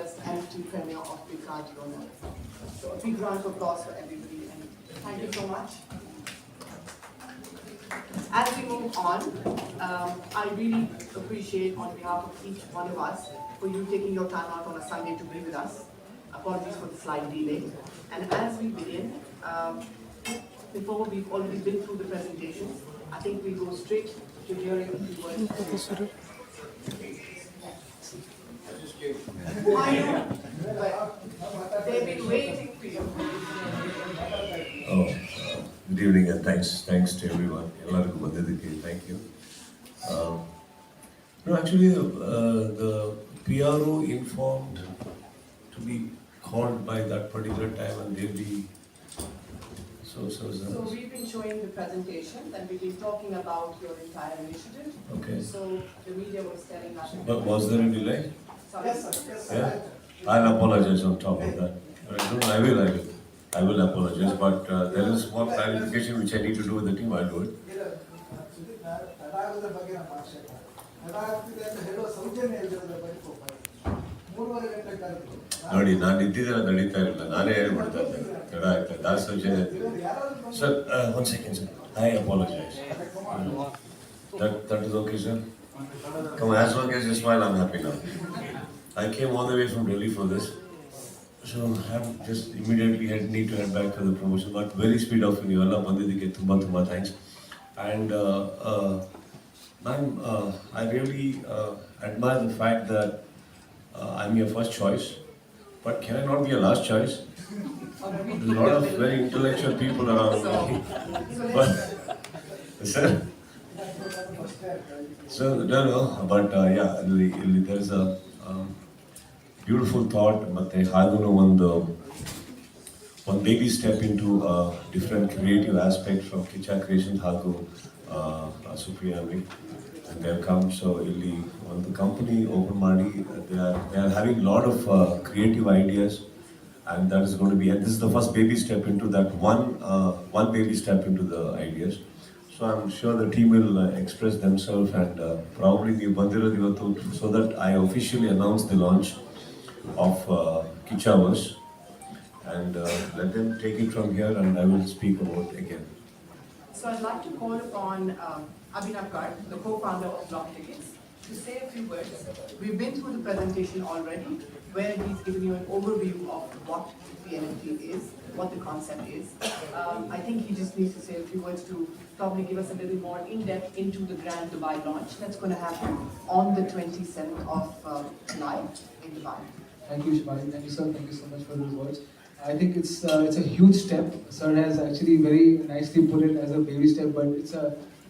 first NFT premiere of Vikrant Rona. So a big round of applause for everybody, and thank you so much. As we move on, I really appreciate on behalf of each one of us for you taking your time out on a Sunday to be with us. Apologies for the slight delay. And as we begin, before we've already been through the presentations, I think we go straight to hearing a few words. I know, but they've been waiting for you. Oh, good evening and thanks to everyone. Thank you. No, actually, the PRO informed to be called by that particular time, and they'll be so. So we've been showing the presentation, and we've been talking about your entire initiative. Okay. So the media was telling us. But was there a delay? Sorry. Yes, sir. Yeah. I'll apologize on top of that. I will apologize, but there is one clarification which I need to do with the team. I'll do it. ನೋಡಿ ನಾನು ಇದ್ದಿದ್ದೆಲ್ಲ ನಡೀತಾ ಇರಲಿಲ್ಲ ನಾನೇ ಹೇಳ್ಬಿಡ್ತಾ ಇದ್ದೆ ತಡ ಆಯ್ತಾ Das sir one second sir I apologise that is okay sir come on as long as you smile I'm happy now I came all the way from Delhi for this so I just immediately need to head back to the promotion but very speed of you all ಬಂದಿದ್ದಕ್ಕೆ ತುಂಬಾ thanks and ma'am I really admire the fact that I'm your first choice, but can I not be your last choice? There's a lot of very intellectual people around me. But, sir? So, no, but yeah, there is a beautiful thought, but I don't know one baby step into a different creative aspect from Kiccha Creation Hagu, Priya and they've come. So on the company Open Madi, they are having a lot of creative ideas, and that is going to be. And this is the first baby step into that one baby step into the ideas. So I'm sure the team will express themselves and probably the Bandira Divatu, so that I officially announce the launch of Kicchaverse, and let them take it from here, and I will speak about again. So I'd like to call upon Anup Bhandari, the co-founder of Block Tickets, to say a few words. We've been through the presentation already, where he's given you an overview of what the NFT is, what the concept is. I think he just needs to say a few words to probably give us a little more in-depth into the Grand Dubai launch that's going to happen on the 27th of July in Dubai. Thank you, Shivani. Thank you, sir. Thank you so much for those words. I think it's a huge step. Sir has actually very nicely put it as a baby step, but it's a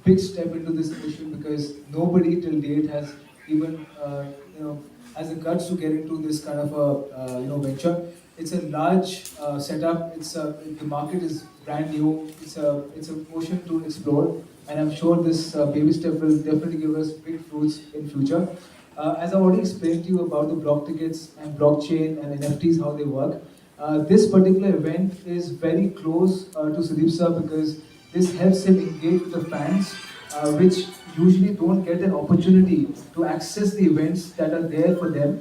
big step into this mission because nobody till date has even has the guts to get into this kind of a venture. It's a large setup. The market is brand new. It's a ocean to explore, and I'm sure this baby step will definitely give us big fruits in future. As I already explained to you about the block tickets and blockchain and NFTs, how they work. This particular event is very close to Sudeep sir because this helps him engage with the fans, which usually don't get an opportunity to access the events that are there for them.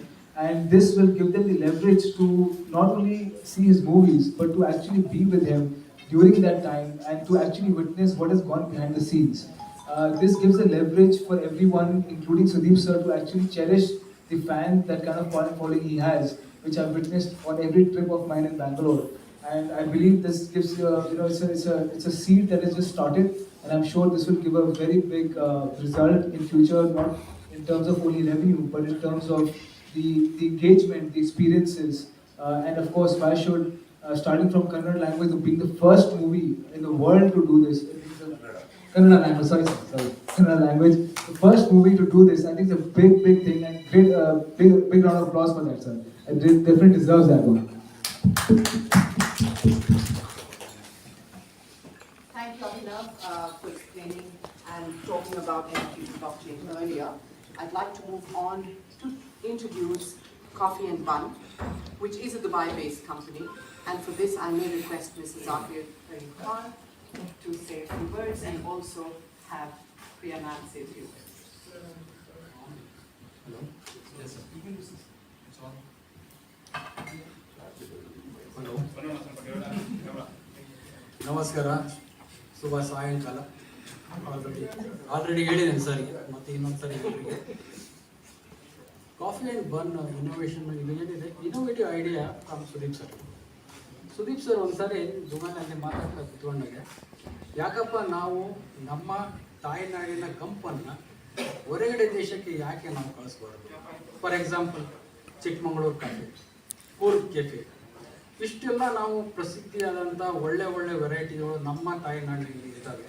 And this will give them the leverage to not only see his movies, but to actually be with him during that time and to actually witness what has gone behind the scenes. This gives a leverage for everyone, including Sudeep sir, to actually cherish the fan, that kind of following he has, which I've witnessed on every trip of mine in Bangalore. And I believe this gives it's a seed that has just started, and I'm sure this will give a very big result in future, not in terms of only revenue, but in terms of the engagement, the experiences, and of course, why should starting from Kannada language, being the first movie in the world to do this. Kannada language, sorry, Kannada language. The first movie to do this, I think it's a big thing, and big round of applause for that, sir. It definitely deserves that one. Thank you, Abhinav, for explaining and talking about NFT blockchain earlier. I'd like to move on to introduce Coffee and Bun, which is a Dubai-based company. And for this, I may request Mrs. Zakir Khan to say a few words and also have Priya ma'am say a few words. Hello? Yes, sir. You can do this. It's on. Hello, ನಮಸ್ಕಾರ, ಶುಭ ಸಾಯಂಕಾಲ. Already ಹೇಳಿದ್ದೇನೆ ಸರ್ಗೆ, ಮತ್ತೆ ಇನ್ನೊಂದ್ಸರಿ coffee and bun innovation ಇದು ಏನಿದೆ, innovative idea from Sudeep sir. Sudeep sir ಒಂದ್ಸರಿ ದುಬೈನಲ್ಲಿ ಮಾತಾಡ್ತಾ ಕುತ್ಕೊಂಡಾಗ, ಯಾಕಪ್ಪ ನಾವು ನಮ್ಮ ತಾಯ್ನಾಡಿನ ಕಂಪನ್ನು ಹೊರಗಡೆ ದೇಶಕ್ಕೆ ಯಾಕೆ ನಾವು ಕಳಿಸ್ಬಾರ್ದು? For example Chikkamagaluru coffee, Coorg cafe, ಇಷ್ಟೆಲ್ಲ ನಾವು ಪ್ರಸಿದ್ಧಿಯಾದಂಥ ಒಳ್ಳೆ ಒಳ್ಳೆ ವೆರೈಟಿಗಳು ನಮ್ಮ ತಾಯ್ನಾಡಿನಲ್ಲಿ ಇದ್ದಾವೆ.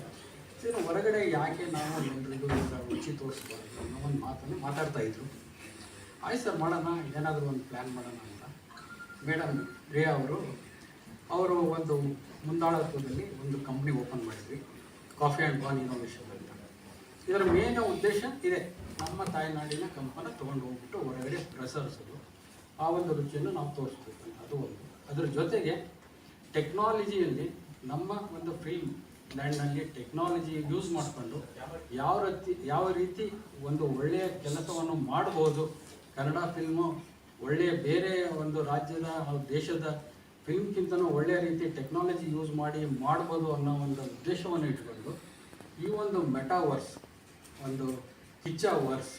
ಸೊ ಹೊರಗಡೆ ಯಾಕೆ ನಾವು ಎಲ್ರಿಗೂ ರುಚಿ ತೋರಿಸ್ಬಾರ್ದು ಅನ್ನೋ ಒಂದು ಮಾತನ್ನು ಮಾತಾಡ್ತಾ ಇದ್ರು. ಆಯ್ತು ಸರ್, ಮಾಡೋಣ, ಏನಾದರೂ ಒಂದು ಪ್ಲ್ಯಾನ್ ಮಾಡೋಣ ಅಂತ ಮೇಡಮ್ ಪ್ರಿಯಾ ಅವರು ಒಂದು ಮುಂದಾಳತ್ವದಲ್ಲಿ ಒಂದು ಕಂಪ್ನಿ ಓಪನ್ ಮಾಡಿದ್ವಿ, ಕಾಫಿ ಆ್ಯಂಡ್ ಬಾನ್ ಇನ್ನೋವೇಷನ್ ಅಂತ. ಇದರ ಮೇನ್ ಉದ್ದೇಶ ಇದೆ, ನಮ್ಮ ತಾಯ್ನಾಡಿನ ಕಂಪನ ತೊಗೊಂಡು ಹೋಗ್ಬಿಟ್ಟು ಹೊರಗಡೆ ಪ್ರಸರಿಸೋದು, ಆ ಒಂದು ರುಚಿಯನ್ನು ನಾವು ತೋರಿಸ್ಬೇಕು ಅಂತ. ಅದು ಒಂದು. ಅದರ ಜೊತೆಗೆ ಟೆಕ್ನಾಲಜಿಯಲ್ಲಿ ನಮ್ಮ ಒಂದು ಫಿಲ್ಮ್ ಲ್ಯಾಂಡ್ನಲ್ಲಿ ಟೆಕ್ನಾಲಜಿ ಯೂಸ್ ಮಾಡಿಕೊಂಡು ಯಾವ ರೀತಿ ಒಂದು ಒಳ್ಳೆಯ ಕೆಲಸವನ್ನು ಮಾಡ್ಬೋದು, ಕನ್ನಡ ಫಿಲ್ಮು ಒಳ್ಳೆಯ ಬೇರೆ ಒಂದು ರಾಜ್ಯದ ದೇಶದ ಫಿಲ್ಮ್ಗಿಂತಲೂ ಒಳ್ಳೆಯ ರೀತಿ ಟೆಕ್ನಾಲಜಿ ಯೂಸ್ ಮಾಡ್ಬೋದು ಅನ್ನೋ ಒಂದು ಉದ್ದೇಶವನ್ನು ಇಟ್ಕೊಂಡು ಈ ಒಂದು ಮೆಟಾವರ್ಸ್, ಒಂದು ಕಿಚ್ಚಾ ವರ್ಸ್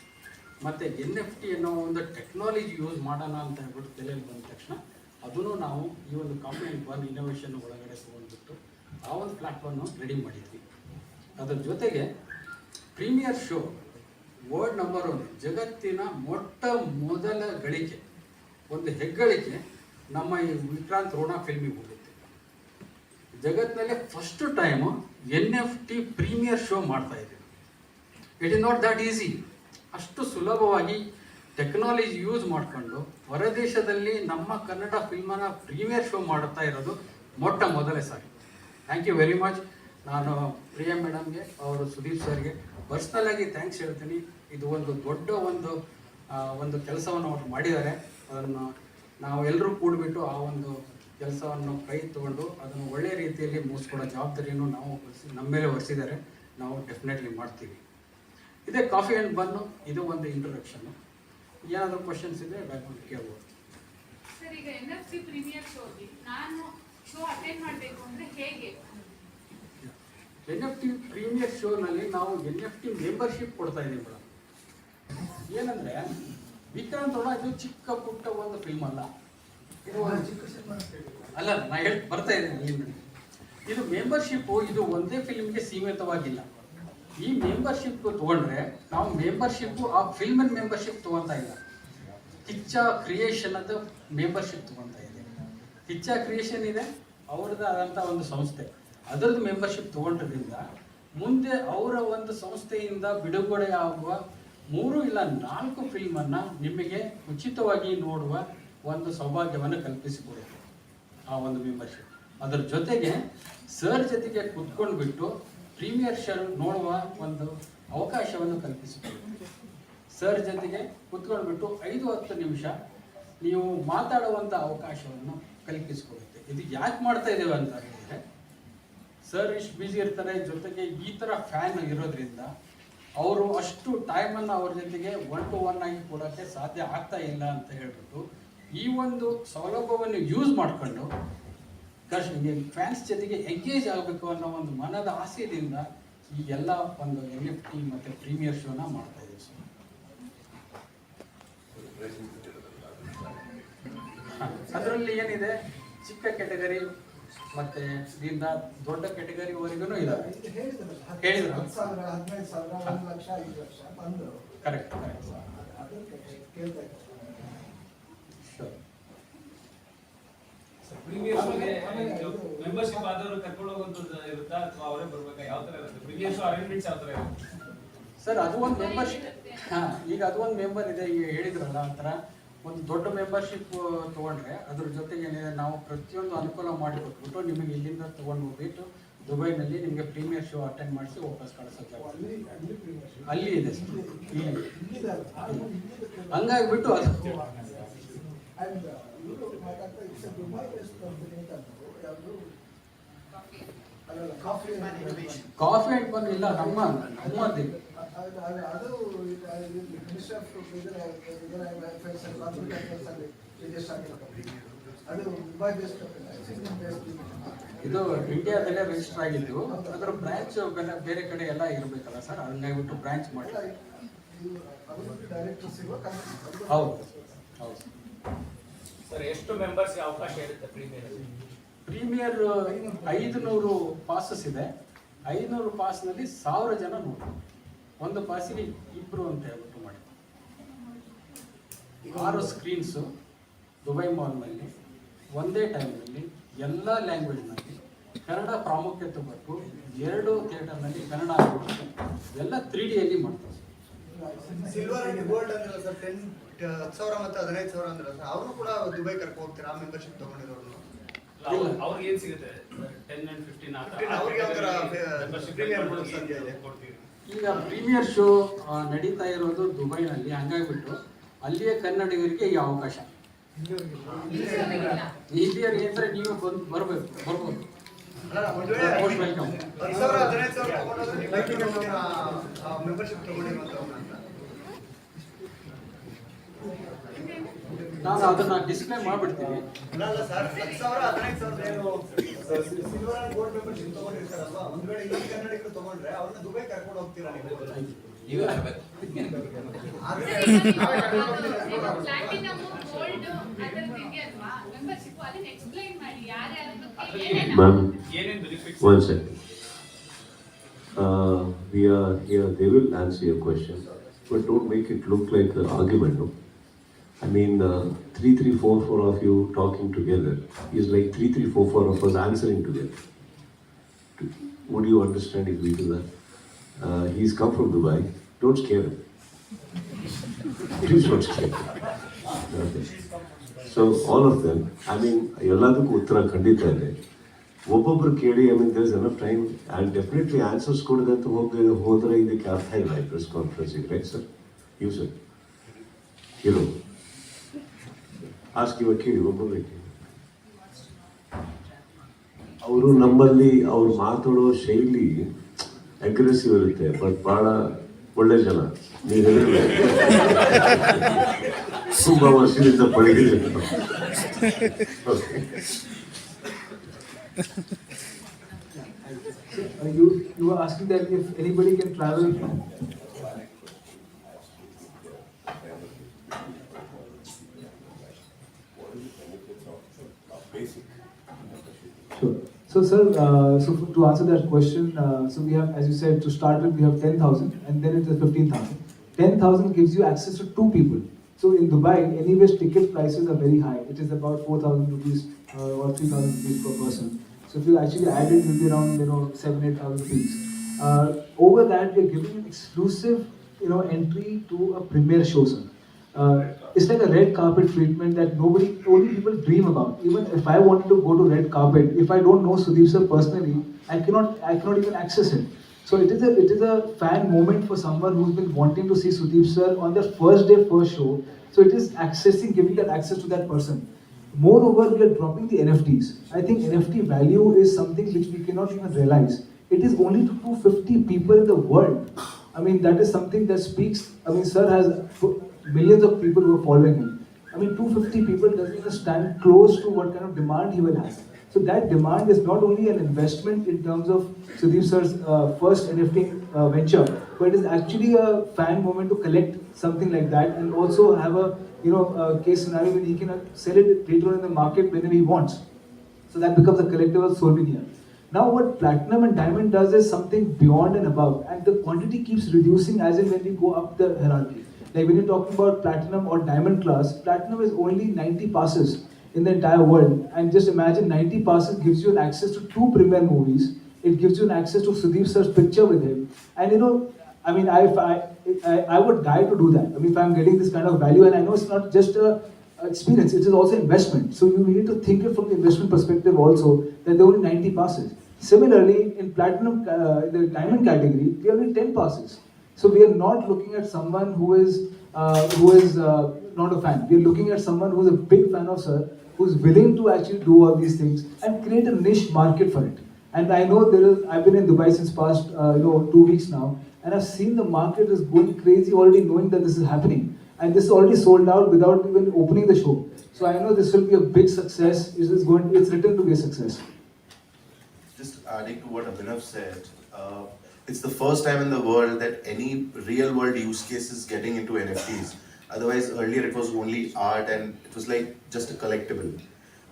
ಮತ್ತು NFT ಅನ್ನೋ ಒಂದು ಟೆಕ್ನಾಲಜಿ ಯೂಸ್ ಮಾಡೋಣ ಅಂತ ಹೇಳ್ಬಿಟ್ಟು ತಲೆಯಲ್ಲಿ ಬಂದ ತಕ್ಷಣ ಅದನ್ನು ನಾವು ಈ ಒಂದು ಕಾಫಿ ಆ್ಯಂಡ್ ಬನ್ ಇನ್ನೋವೇಷನ್ ಒಳಗಡೆ ತೊಗೊಂಡ್ಬಿಟ್ಟು ಆ ಒಂದು ಪ್ಲ್ಯಾಟ್ಫಾರ್ಮ್ನ ರೆಡಿ ಮಾಡಿದ್ವಿ. ಅದರ ಜೊತೆಗೆ ಪ್ರೀಮಿಯರ್ ಶೋ ವರ್ಲ್ಡ್ ನಂಬರ್ 1 ಜಗತ್ತಿನ ಮೊದಲ ಗಳಿಕೆ, ಒಂದು ಹೆಗ್ಗಳಿಕೆ ನಮ್ಮ ಈ ವಿಕ್ರಾಂತ್ ರೋಣ ಫಿಲ್ಮಿಗೆ ಹೋಗುತ್ತೆ. ಜಗತ್ತಿನಲ್ಲೇ first time NFT premiere show ಮಾಡ್ತಾ ಇದ್ದೀವಿ. It is not that easy. ಅಷ್ಟು ಸುಲಭವಾಗಿ ಟೆಕ್ನಾಲಜಿ ಯೂಸ್ ಮಾಡಿಕೊಂಡು ಹೊರದೇಶದಲ್ಲಿ ನಮ್ಮ ಕನ್ನಡ ಫಿಲ್ಮನ್ನು ಪ್ರೀಮಿಯರ್ ಶೋ ಮಾಡುತ್ತಾ ಇರೋದು ಮೊದಲೇ ಸಾರಿ. Thank you very much. ನಾನು ಪ್ರಿಯಾ ಮೇಡಮ್ಗೆ, ಅವರು ಸುದೀಪ್ ಸರ್ಗೆ ಪರ್ಸ್ನಲ್ ಆಗಿ ಥ್ಯಾಂಕ್ಸ್ ಹೇಳ್ತೀನಿ. ಇದು ಒಂದು ದೊಡ್ಡ ಒಂದು ಕೆಲಸವನ್ನು ಅವರು ಮಾಡಿದ್ದಾರೆ. ಅದನ್ನು ನಾವು ಎಲ್ಲರೂ ಕೂಡಿಬಿಟ್ಟು ಆ ಒಂದು ಕೆಲಸವನ್ನು ಕೈ ತಗೊಂಡು ಅದನ್ನು ಒಳ್ಳೆಯ ರೀತಿಯಲ್ಲಿ ಮುಗಿಸ್ಕೊಡೋ ಜವಾಬ್ದಾರಿಯನ್ನು ನಮ್ಮ ಮೇಲೆ ಹೊರಿಸಿದ್ದಾರೆ. ನಾವು ಡೆಫಿನೆಟ್ಲಿ ಮಾಡ್ತೀವಿ. ಇದೇ ಕಾಫಿ ಆ್ಯಂಡ್ ಬನ್ನು, ಇದು ಒಂದು ಇಂಟ್ರೊಡಕ್ಷನ್ನು. ಏನಾದರೂ ಕ್ವಶನ್ಸ್ ಇದ್ದರೆ ಬ್ಯಾಕ್ಗ್ರೌಂಡ್ ಕೇಳ್ಬೋದು. ಸರ್, ಈಗ NFC ಪ್ರೀಮಿಯರ್ ಶೋಗೆ ನಾನು ಶೋ ಅಟೆಂಡ್ ಮಾಡಬೇಕು ಅಂದರೆ ಹೇಗೆ? NFT ಪ್ರೀಮಿಯರ್ ಶೋನಲ್ಲಿ ನಾವು NFT ಮೆಂಬರ್ಶಿಪ್ ಕೊಡ್ತಾ ಇದ್ದೀವಿ ಮೇಡಮ್. ಏನಂದರೆ ವಿಕ್ರಾಂತ್ ರೋಣ ಇದು ಚಿಕ್ಕ ಪುಟ್ಟ ಒಂದು ಫಿಲ್ಮ್ ಅಲ್ಲ, ಇದು ಒಂದು ಚಿಕ್ಕ ಸಿನಿಮಾ ಅಲ್ಲ. ನಾನು ಬರ್ತಾ ಇದ್ದೀನಿ. ಇದು ಮೆಂಬರ್ಶಿಪ್ಪು, ಇದು ಒಂದೇ ಫಿಲ್ಮ್ಗೆ ಸೀಮಿತವಾಗಿಲ್ಲ. ಈ ಮೆಂಬರ್ಶಿಪ್ ತೊಗೊಂಡ್ರೆ ನಾವು ಮೆಂಬರ್ಶಿಪ್ಪು ಆ ಫಿಲ್ಮಿನ ಮೆಂಬರ್ಶಿಪ್ ತೊಗೊತಾ ಇಲ್ಲ, ಕಿಚ್ಚಾ ಕ್ರಿಯೇಷನ್ ಅಂತ ಮೆಂಬರ್ಶಿಪ್ ತೊಗೊತಾ ಇದೆ. ಕಿಚ್ಚಾ ಕ್ರಿಯೇಷನ್ ಇದೆ, ಅವ್ರದ್ದು ಆದಂಥ ಒಂದು ಸಂಸ್ಥೆ, ಅದರದ್ದು ಮೆಂಬರ್ಶಿಪ್ ತೊಗೊಂಡ್ರಿಂದ ಮುಂದೆ ಅವರ ಒಂದು ಸಂಸ್ಥೆಯಿಂದ ಬಿಡುಗಡೆ ಆಗುವ 3 ಇಲ್ಲ 4 ಫಿಲ್ಮನ್ನು ನಿಮಗೆ ಉಚಿತವಾಗಿ ನೋಡುವ ಒಂದು ಸೌಭಾಗ್ಯವನ್ನು ಕಲ್ಪಿಸಿಕೊಡುತ್ತೆ ಆ ಒಂದು ಮೆಂಬರ್ಶಿಪ್. ಅದರ ಜೊತೆಗೆ ಸರ್ ಜೊತೆಗೆ ಕುತ್ಕೊಂಡು ಬಿಟ್ಟು ಪ್ರೀಮಿಯರ್ ಶೋ ನೋಡುವ ಒಂದು ಅವಕಾಶವನ್ನು ಕಲ್ಪಿಸಿಕೊಡುತ್ತೆ. ಸರ್ ಜೊತೆಗೆ ಕುತ್ಕೊಂಡ್ಬಿಟ್ಟು 5-10 ನಿಮಿಷ ನೀವು ಮಾತಾಡುವಂಥ ಅವಕಾಶವನ್ನು ಕಲ್ಪಿಸಿಕೊಡುತ್ತೆ. ಇದು ಯಾಕೆ ಮಾಡ್ತಾ ಇದ್ದೇವೆ ಅಂತ ಹೇಳಿದರೆ, ಸರ್ ಇಷ್ಟು ಬ್ಯುಸಿ ಇರ್ತಾರೆ, ಜೊತೆಗೆ ಈ ಥರ ಫ್ಯಾನ್ ಇರೋದ್ರಿಂದ ಅವರು ಅಷ್ಟು ಟೈಮನ್ನು ಅವ್ರ ಜೊತೆಗೆ 1-to-1 ಆಗಿ ಕೊಡೋಕ್ಕೆ ಸಾಧ್ಯ ಆಗ್ತಾ ಇಲ್ಲ ಅಂತ ಹೇಳ್ಬಿಟ್ಟು ಈ ಒಂದು ಸೌಲಭ್ಯವನ್ನು ಯೂಸ್ ಮಾಡಿಕೊಂಡು ಫ್ಯಾನ್ಸ್ ಜೊತೆಗೆ ಎಂಗೇಜ್ ಆಗಬೇಕು ಅನ್ನೋ ಒಂದು ಮನದ ಆಸೆಯಿಂದ ಈ ಎಲ್ಲ ಒಂದು NFT ಮತ್ತು ಪ್ರೀಮಿಯರ್ ಶೋನ ಮಾಡ್ತಾ ಇದ್ದೀವಿ ಸರ್. ಅದರಲ್ಲಿ ಏನಿದೆ, ಚಿಕ್ಕ ಕ್ಯಾಟಗರಿ ಮತ್ತೆ ಇದರಿಂದ ದೊಡ್ಡ ಕ್ಯಾಟಗರಿವರೆಗೂ ಇದಾವೆ. ಹೇಳಿದ್ರು ಕರೆಕ್ಟ್ ಮೆಂಬರ್ಶಿಪ್ ಆದವರು ಕರ್ಕೊಂಡು ಹೋಗುವಂತದ್ದು ಇರುತ್ತಾ ಅಥವಾ ಅವರೇ ಬರ್ಬೇಕಾ? ಯಾವ ತರ ಇರುತ್ತೆ ಪ್ರೀಮಿಯರ್ ಶೋ ಅರೇಂಜ್ಮೆಂಟ್ಸ್? ಯಾವ ತರ ಇರುತ್ತೆ ಸರ್? ಅದು ಒಂದು ಮೆಂಬರ್ಶಿಪ್. ಈಗ ಅದು ಒಂದು ಮೆಂಬರ್ ಇದೆ, ಈಗ ಹೇಳಿದ್ರಲ್ಲ ಆ ಥರ ಒಂದು ದೊಡ್ಡ ಮೆಂಬರ್ಶಿಪ್ ತೊಗೊಂಡ್ರೆ ಅದ್ರ ಜೊತೆಗೆ ಏನಿದೆ, ನಾವು ಪ್ರತಿಯೊಂದು ಅನುಕೂಲ ಮಾಡಿಕೊಟ್ಬಿಟ್ಟು ನಿಮಗೆ ಇಲ್ಲಿಂದ ತೊಗೊಂಡು ಹೋಗ್ಬಿಟ್ಟು ದುಬೈನಲ್ಲಿ ನಿಮಗೆ ಪ್ರೀಮಿಯರ್ ಶೋ ಅಟೆಂಡ್ ಮಾಡಿಸಿ ವಾಪಸ್ ಕಳಿಸೋಕ್ಕೆ ಅಲ್ಲಿ ಇದೆ ಸರ್. ಹಂಗಾಗಿಬಿಟ್ಟು ಅದು ಕಾಫಿ ಆ್ಯಂಡ್ ಬನ್ ಇಲ್ಲ, ನಮ್ಮದೇ. ಇದು ಇಂಡಿಯಾದಲ್ಲೇ ರಿಜಿಸ್ಟರ್ ಆಗಿದ್ದು, ಅದರ ಬ್ರಾಂಚ್ ಬೇರೆ ಕಡೆ ಎಲ್ಲ ಇರಬೇಕಲ್ಲ ಸರ್, ಹಂಗಾಗ್ಬಿಟ್ಟು ಬ್ರಾಂಚ್ ಮಾಡಿ. ಹೌದು ಹೌದು ಸರ್, ಎಷ್ಟು ಮೆಂಬರ್ಸ್ಗೆ ಅವಕಾಶ ಇರುತ್ತೆ ಪ್ರೀಮಿಯರ್ 500 ಪಾಸಸ್ ಇದೆ. 500 ಪಾಸ್ನಲ್ಲಿ 1000 ಜನ ನೋಡ್ತಾರೆ. ಒಂದು ಪಾಸಿಗೆ 2 ಅಂತ ಹೇಳ್ಬಿಟ್ಟು ಮಾಡಿ. 6 ಸ್ಕ್ರೀನ್ಸು ದುಬೈ ಮಾಲ್ನಲ್ಲಿ ಒಂದೇ ಟೈಮ್ನಲ್ಲಿ ಎಲ್ಲ ಲ್ಯಾಂಗ್ವೇಜ್ನಲ್ಲಿ ಕನ್ನಡ ಪ್ರಾಮುಖ್ಯತೆ ಕೊಟ್ಟು 2 ಥಿಯೇಟರ್ನಲ್ಲಿ ಕನ್ನಡ ಆಗಿಬಿಟ್ಟು ಎಲ್ಲ 3Dಯಲ್ಲಿ ಮಾಡ್ತಾರೆ. ಸಿಲ್ವರ್ ಅಂಡ್ ಗೋಲ್ಡ್ ಅಂದ್ರೆ ಸರ್ 10,000 ಮತ್ತು 15,000 ಅಂದ್ರೆ ಸರ್ ಅವ್ರನ್ನು ಕೂಡ ದುಬೈ ಕರ್ಕೊಂಡು ಹೋಗ್ತೀರಾ ಮೆಂಬರ್ಶಿಪ್ ತಗೊಂಡಿರೋರು? ಅವ್ರಿಗೆ ಏನು ಸಿಗುತ್ತೆ? 10 and 15 ಅವ್ರಿಗೆ ಒಂಥರ ಪ್ರೀಮಿಯರ್ ಕೊಡ್ತೀವಿ. ಈಗ ಪ್ರೀಮಿಯರ್ ಶೋ ನಡೀತಾ ಇರೋದು ದುಬೈನಲ್ಲಿ, ಹಂಗಾಗ್ಬಿಟ್ಟು ಅಲ್ಲಿಯ ಕನ್ನಡಿಗರಿಗೆ ಈ ಅವಕಾಶ. ಹಿರಿಯರಿಗೆ ಅಂದರೆ ನೀವು ಬರ್ಬೋದು. Most welcome. 10,000 15,000 ತಗೊಂಡೋದ್ರೆ ನೀವು ಮೆಂಬರ್ಶಿಪ್ ತಗೊಂಡಿರೋಂಥವ್ರು ಅಂತ ನಾನು ಅದನ್ನ ಡಿಸ್ಪ್ಲೇ ಮಾಡ್ಬಿಡ್ತೀನಿ. ಅಲ್ಲ ಸರ್, 10,000 15,000 ಏನು ಸಿಲ್ವರ್ ಅಂಡ್ ಗೋಲ್ಡ್ ಮೆಂಬರ್ಶಿಪ್ ತಗೊಂಡಿರ್ತಾರಲ್ವಾ, ಒಂದ್ ವೇಳೆ ಈ ಕನ್ನಡಿಗರು ತಗೊಂಡ್ರೆ ಅವ್ರನ್ನ ದುಬೈ ಕರ್ಕೊಂಡು ಹೋಗ್ತೀರಾ ನೀವು? ಪ್ಲಾಟಿನಮ್ ಗೋಲ್ಡ್ ಅದರದ್ದು ಇದೆಯಲ್ವಾ ಮೆಂಬರ್ಶಿಪ್, ಅದನ್ನ ಎಕ್ಸ್ಪ್ಲೈನ್ ಮಾಡಿ ಯಾರ್ಯಾರು Ma'am, ಏನೇನು benefits? one second. We are here, they will answer your question, but don't make it look like an argument, no? I mean, 3,344 of you talking together is like 3,344 of us answering together. Would you understand if we do that? He's come from Dubai, don't scare him. Please don't scare him. Okay. So all of them, I mean, ಎಲ್ಲದಕ್ಕೂ ಉತ್ತರ ಖಂಡಿತ ಇದೆ. ಒಬ್ಬೊಬ್ರು ಕೇಳಿ, I mean, there's enough time and definitely answers ಕೊಡದಂತ ಹೋದ್ರೆ ಇದಕ್ಕೆ ಅರ್ಥ ಇಲ್ಲ ಈ ಪ್ರೆಸ್ ಕಾನ್ಫರೆನ್ಸಿಗೆ, right sir? you sir, you ask ಇವಾಗ ಕೇಳಿ, ಒಬ್ಬೊಬ್ಬರೇ ಕೇಳಿ. ಅವರು ನಮ್ಮಲ್ಲಿ ಅವ್ರು ಮಾತಾಡೋ ಶೈಲಿ ಅಗ್ರೆಸಿವ್ ಇರುತ್ತೆ, ಬಟ್ ಬಹಳ ಒಳ್ಳೆ ಜನ. ನೀವು ಹೇಳಿದ್ರೆ ತುಂಬಾ ವರ್ಷದಿಂದ ಪಳಗಿದೆ. You were asking that if anybody can travel. Sure. So, sir, to answer that question, so we have, as you said, to start with, we have 10,000, and then it is 15,000. 10,000 gives you access to 2 people. So in Dubai, anyways, ticket prices are very high. It is about 4,000 rupees or 3,000 rupees per person. So if you actually add it, it will be around 7,000-8,000 rupees. Over that, we are giving an exclusive entry to a premiere show, sir. It's like a red carpet treatment that only people dream about. Even if I wanted to go to red carpet, if I don't know Sudeep sir personally, I cannot even access it. So it is a fan moment for someone who's been wanting to see Sudeep sir on their first day, first show. So it is giving that access to that person. Moreover, we are dropping the NFTs. I think NFT value is something which we cannot even realize. It is only to 250 people in the world. I mean, that is something that speaks. I mean, sir has millions of people who are following him. I mean, 250 people doesn't even stand close to what kind of demand he will have. So that demand is not only an investment in terms of Sudeep sir's first NFT venture, but it is actually a fan moment to collect something like that and also have a case scenario when he can sell it later on in the market whenever he wants. So that becomes a collectible souvenir. Now what platinum and diamond does is something beyond and above, and the quantity keeps reducing as in when we go up the hierarchy. Like when you're talking about platinum or diamond class, platinum is only 90 passes in the entire world. And just imagine 90 passes gives you an access to 2 premiere movies. It gives you an access to Sudeep sir's picture with him. And I mean, I would die to do that. I mean, if I'm getting this kind of value, and I know it's not just a experience, it is also investment. So you need to think it from the investment perspective also, that there are only 90 passes. Similarly, in platinum, the diamond category, we have only 10 passes. So we are not looking at someone who is not a fan. We are looking at someone who is a big fan of sir, who is willing to actually do all these things and create a niche market for it. And I know I've been in Dubai since past 2 weeks now, and I've seen the market is going crazy already, knowing that this is happening. And this is already sold out without even opening the show. So I know this will be a big success. It's written to be a success. Just adding to what Abhinav said, it's the first time in the world that any real world use case is getting into NFTs. Otherwise, earlier it was only art and it was like just a collectible.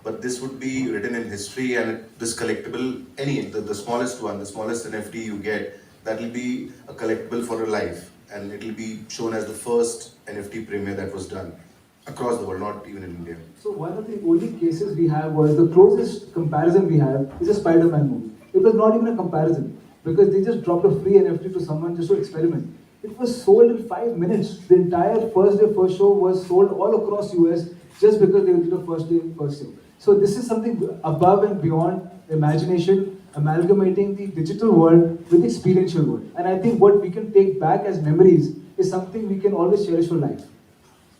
But this would be written in history, and this collectible, the smallest one, the smallest NFT you get, that will be a collectible for a life. And it will be shown as the first NFT premiere that was done across the world, not even in India. So one of the only cases we have was the closest comparison we have is a Spider-Man movie. It was not even a comparison because they just dropped a free NFT to someone just to experiment. It was sold in 5 minutes. The entire first day, first show was sold all across US just because they did a first day, first show. So this is something above and beyond imagination, amalgamating the digital world with the experiential world. And I think what we can take back as memories is something we can always cherish for life.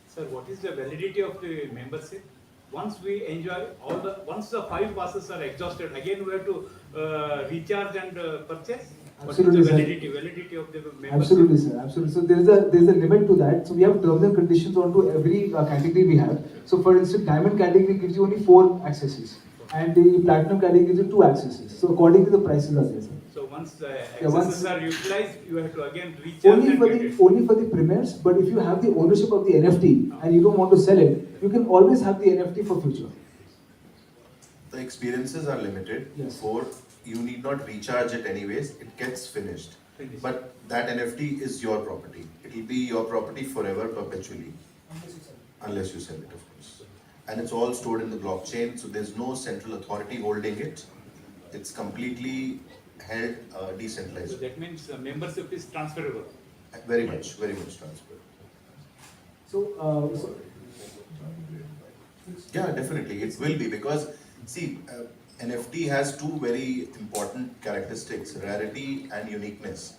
Sir, what is the validity of the membership? Once we enjoy once the 5 passes are exhausted, again we have to recharge and purchase? Absolutely, what is the sir. validity of the membership? Absolutely, sir. Absolutely. So there's a limit to that. So we have terms and conditions onto every category we have. So for instance, diamond category gives you only 4 accesses, and the platinum category gives you 2 accesses. So accordingly, the prices are there, sir. So once the accesses are utilized, you have to again recharge Only for the premieres. But if you have the ownership of the NFT and you don't want to sell it, you can always have the NFT for future. The experiences are limited. Yes. For you need not recharge it anyways, it gets finished. But that NFT is your property. It will be your property forever, perpetually. Unless you sell it, of course. And it's all stored in the blockchain, so there's no central authority holding it. It's completely held decentralized. So that means membership is transferable. Very much transferable. So Yeah, definitely, it will be, because see, NFT has 2 very important characteristics, rarity and uniqueness.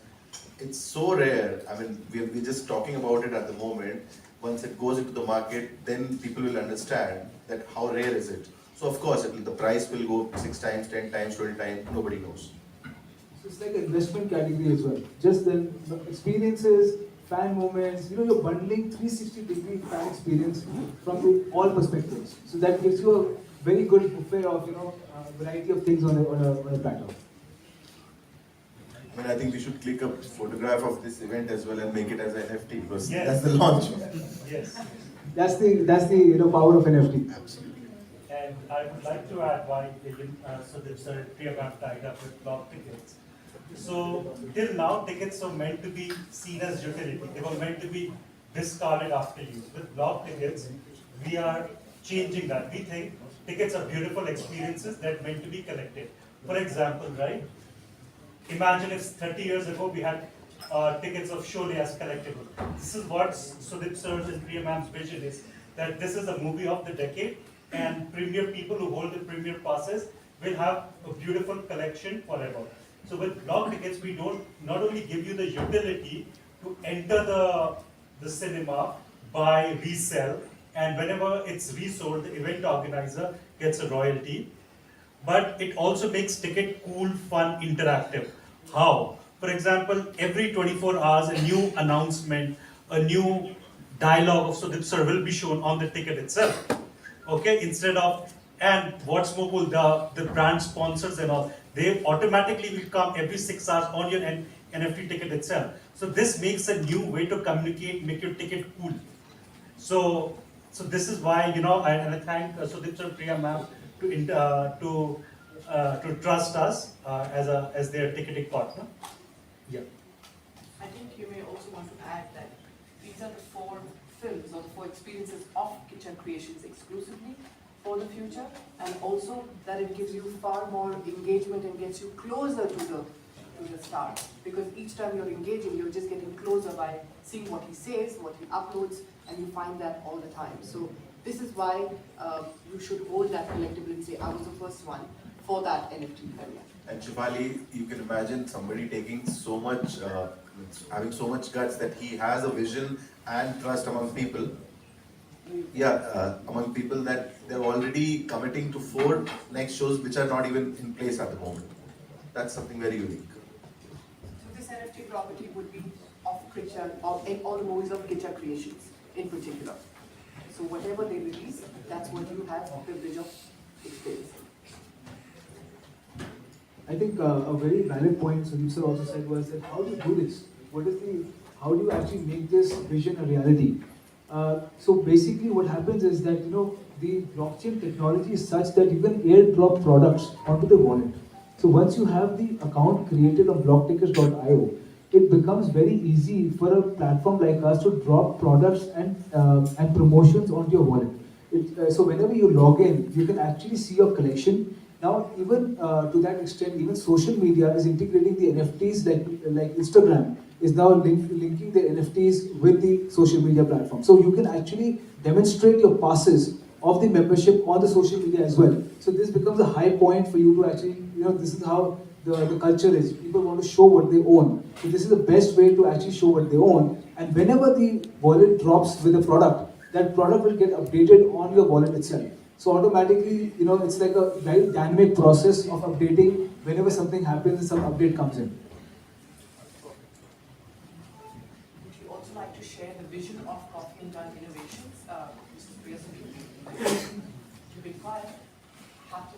It's so rare, I mean, we're just talking about it at the moment. Once it goes into the market, then people will understand that how rare is it. So of course, the price will go 6 times, 10 times, 20 times, nobody knows. So it's like an investment category as well. Just then the experiences, fan moments, you're bundling 360-degree fan experience from all perspectives. So that gives you a very good buffet of variety of things on a platter. I mean, I think we should click a photograph of this event as well and make it as an NFT, because that's the launch. Yes. That's the power of NFT. Absolutely. And I would like to add why Sudeep sir and Priya have tied up with block tickets. So till now, tickets were meant to be seen as utility. They were meant to be discarded after use. With block tickets, we are changing that. We think tickets are beautiful experiences that are meant to be collected. For example, right? Imagine if 30 years ago we had tickets of Sholay as collectible. This is what Sudeep sir's and Priya ma'am's vision is, that this is a movie of the decade, and premier people who hold the premier passes will have a beautiful collection forever. So with block tickets, we don't not only give you the utility to enter the cinema, buy, resell, and whenever it's resold, the event organizer gets a royalty. But it also makes ticket cool, fun, interactive. How? For example, every 24 hours, a new announcement, a new dialogue of Sudeep sir will be shown on the ticket itself. Okay, instead of, and what's more cool, the brand sponsors and all, they automatically will come every 6 hours on your NFT ticket itself. So this makes a new way to communicate, make your ticket cool. So this is why, and I thank Sudeep sir, Priya ma'am to trust us as their ticketing partner. Yeah. I think you may also want to add that these are the 4 films or the 4 experiences of Kiccha Creations exclusively for the future, and also that it gives you far more engagement and gets you closer to the star, because each time you're engaging, you're just getting closer by seeing what he says, what he uploads, and you find that all the time. So this is why you should hold that collectible and say, I was the first one for that NFT premiere. And Shivali, you can imagine somebody taking so much, having so much guts that he has a vision and trust among people. Yeah, among people that they're already committing to 4 next shows which are not even in place at the moment. That's something very unique. So this NFT property would be of Kiccha, or in all the movies of Kiccha Creations in particular. So whatever they release, that's what you have the privilege of experiencing. I think a very valid point Sudeep sir also said was that how do you do this? How do you actually make this vision a reality? So basically what happens is that, the blockchain technology is such that you can airdrop products onto the wallet. So once you have the account created on blocktickets.io, it becomes very easy for a platform like us to drop products and promotions onto your wallet. So whenever you log in, you can actually see your collection. Now, even to that extent, even social media is integrating the NFTs, like Instagram is now linking the NFTs with the social media platform. So you can actually demonstrate your passes of the membership on the social media as well. So this becomes a high point for you to actually, this is how the culture is. People want to show what they own. So this is the best way to actually show what they own. And whenever the wallet drops with a product, that product will get updated on your wallet itself. So automatically, it's like a very dynamic process of updating whenever something happens and some update comes in. Would you also like to share the vision of Coffee and Bun Innovations? Mrs. Priya Sudeep. You be quiet. Have to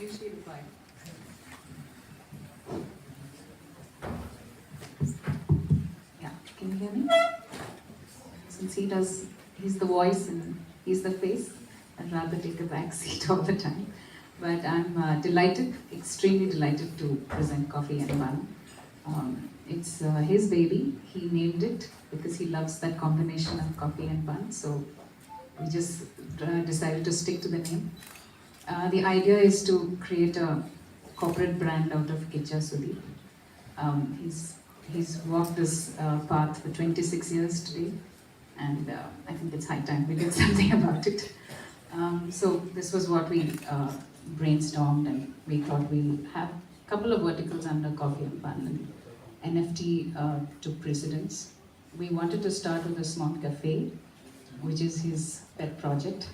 usually be quiet. Yeah, can you hear me? Since he's the voice and he's the face, I'd rather take a back seat all the time. But I'm delighted, extremely delighted to present Coffee and Bun. It's his baby. He named it because he loves that combination of coffee and bun. So we just decided to stick to the name. The idea is to create a corporate brand out of Kiccha Sudeep. He's walked this path for 26 years today, and I think it's high time we did something about it. So this was what we brainstormed, and we thought we'll have a couple of verticals under Coffee and Bun, and NFT took precedence. We wanted to start with a small cafe, which is his pet project,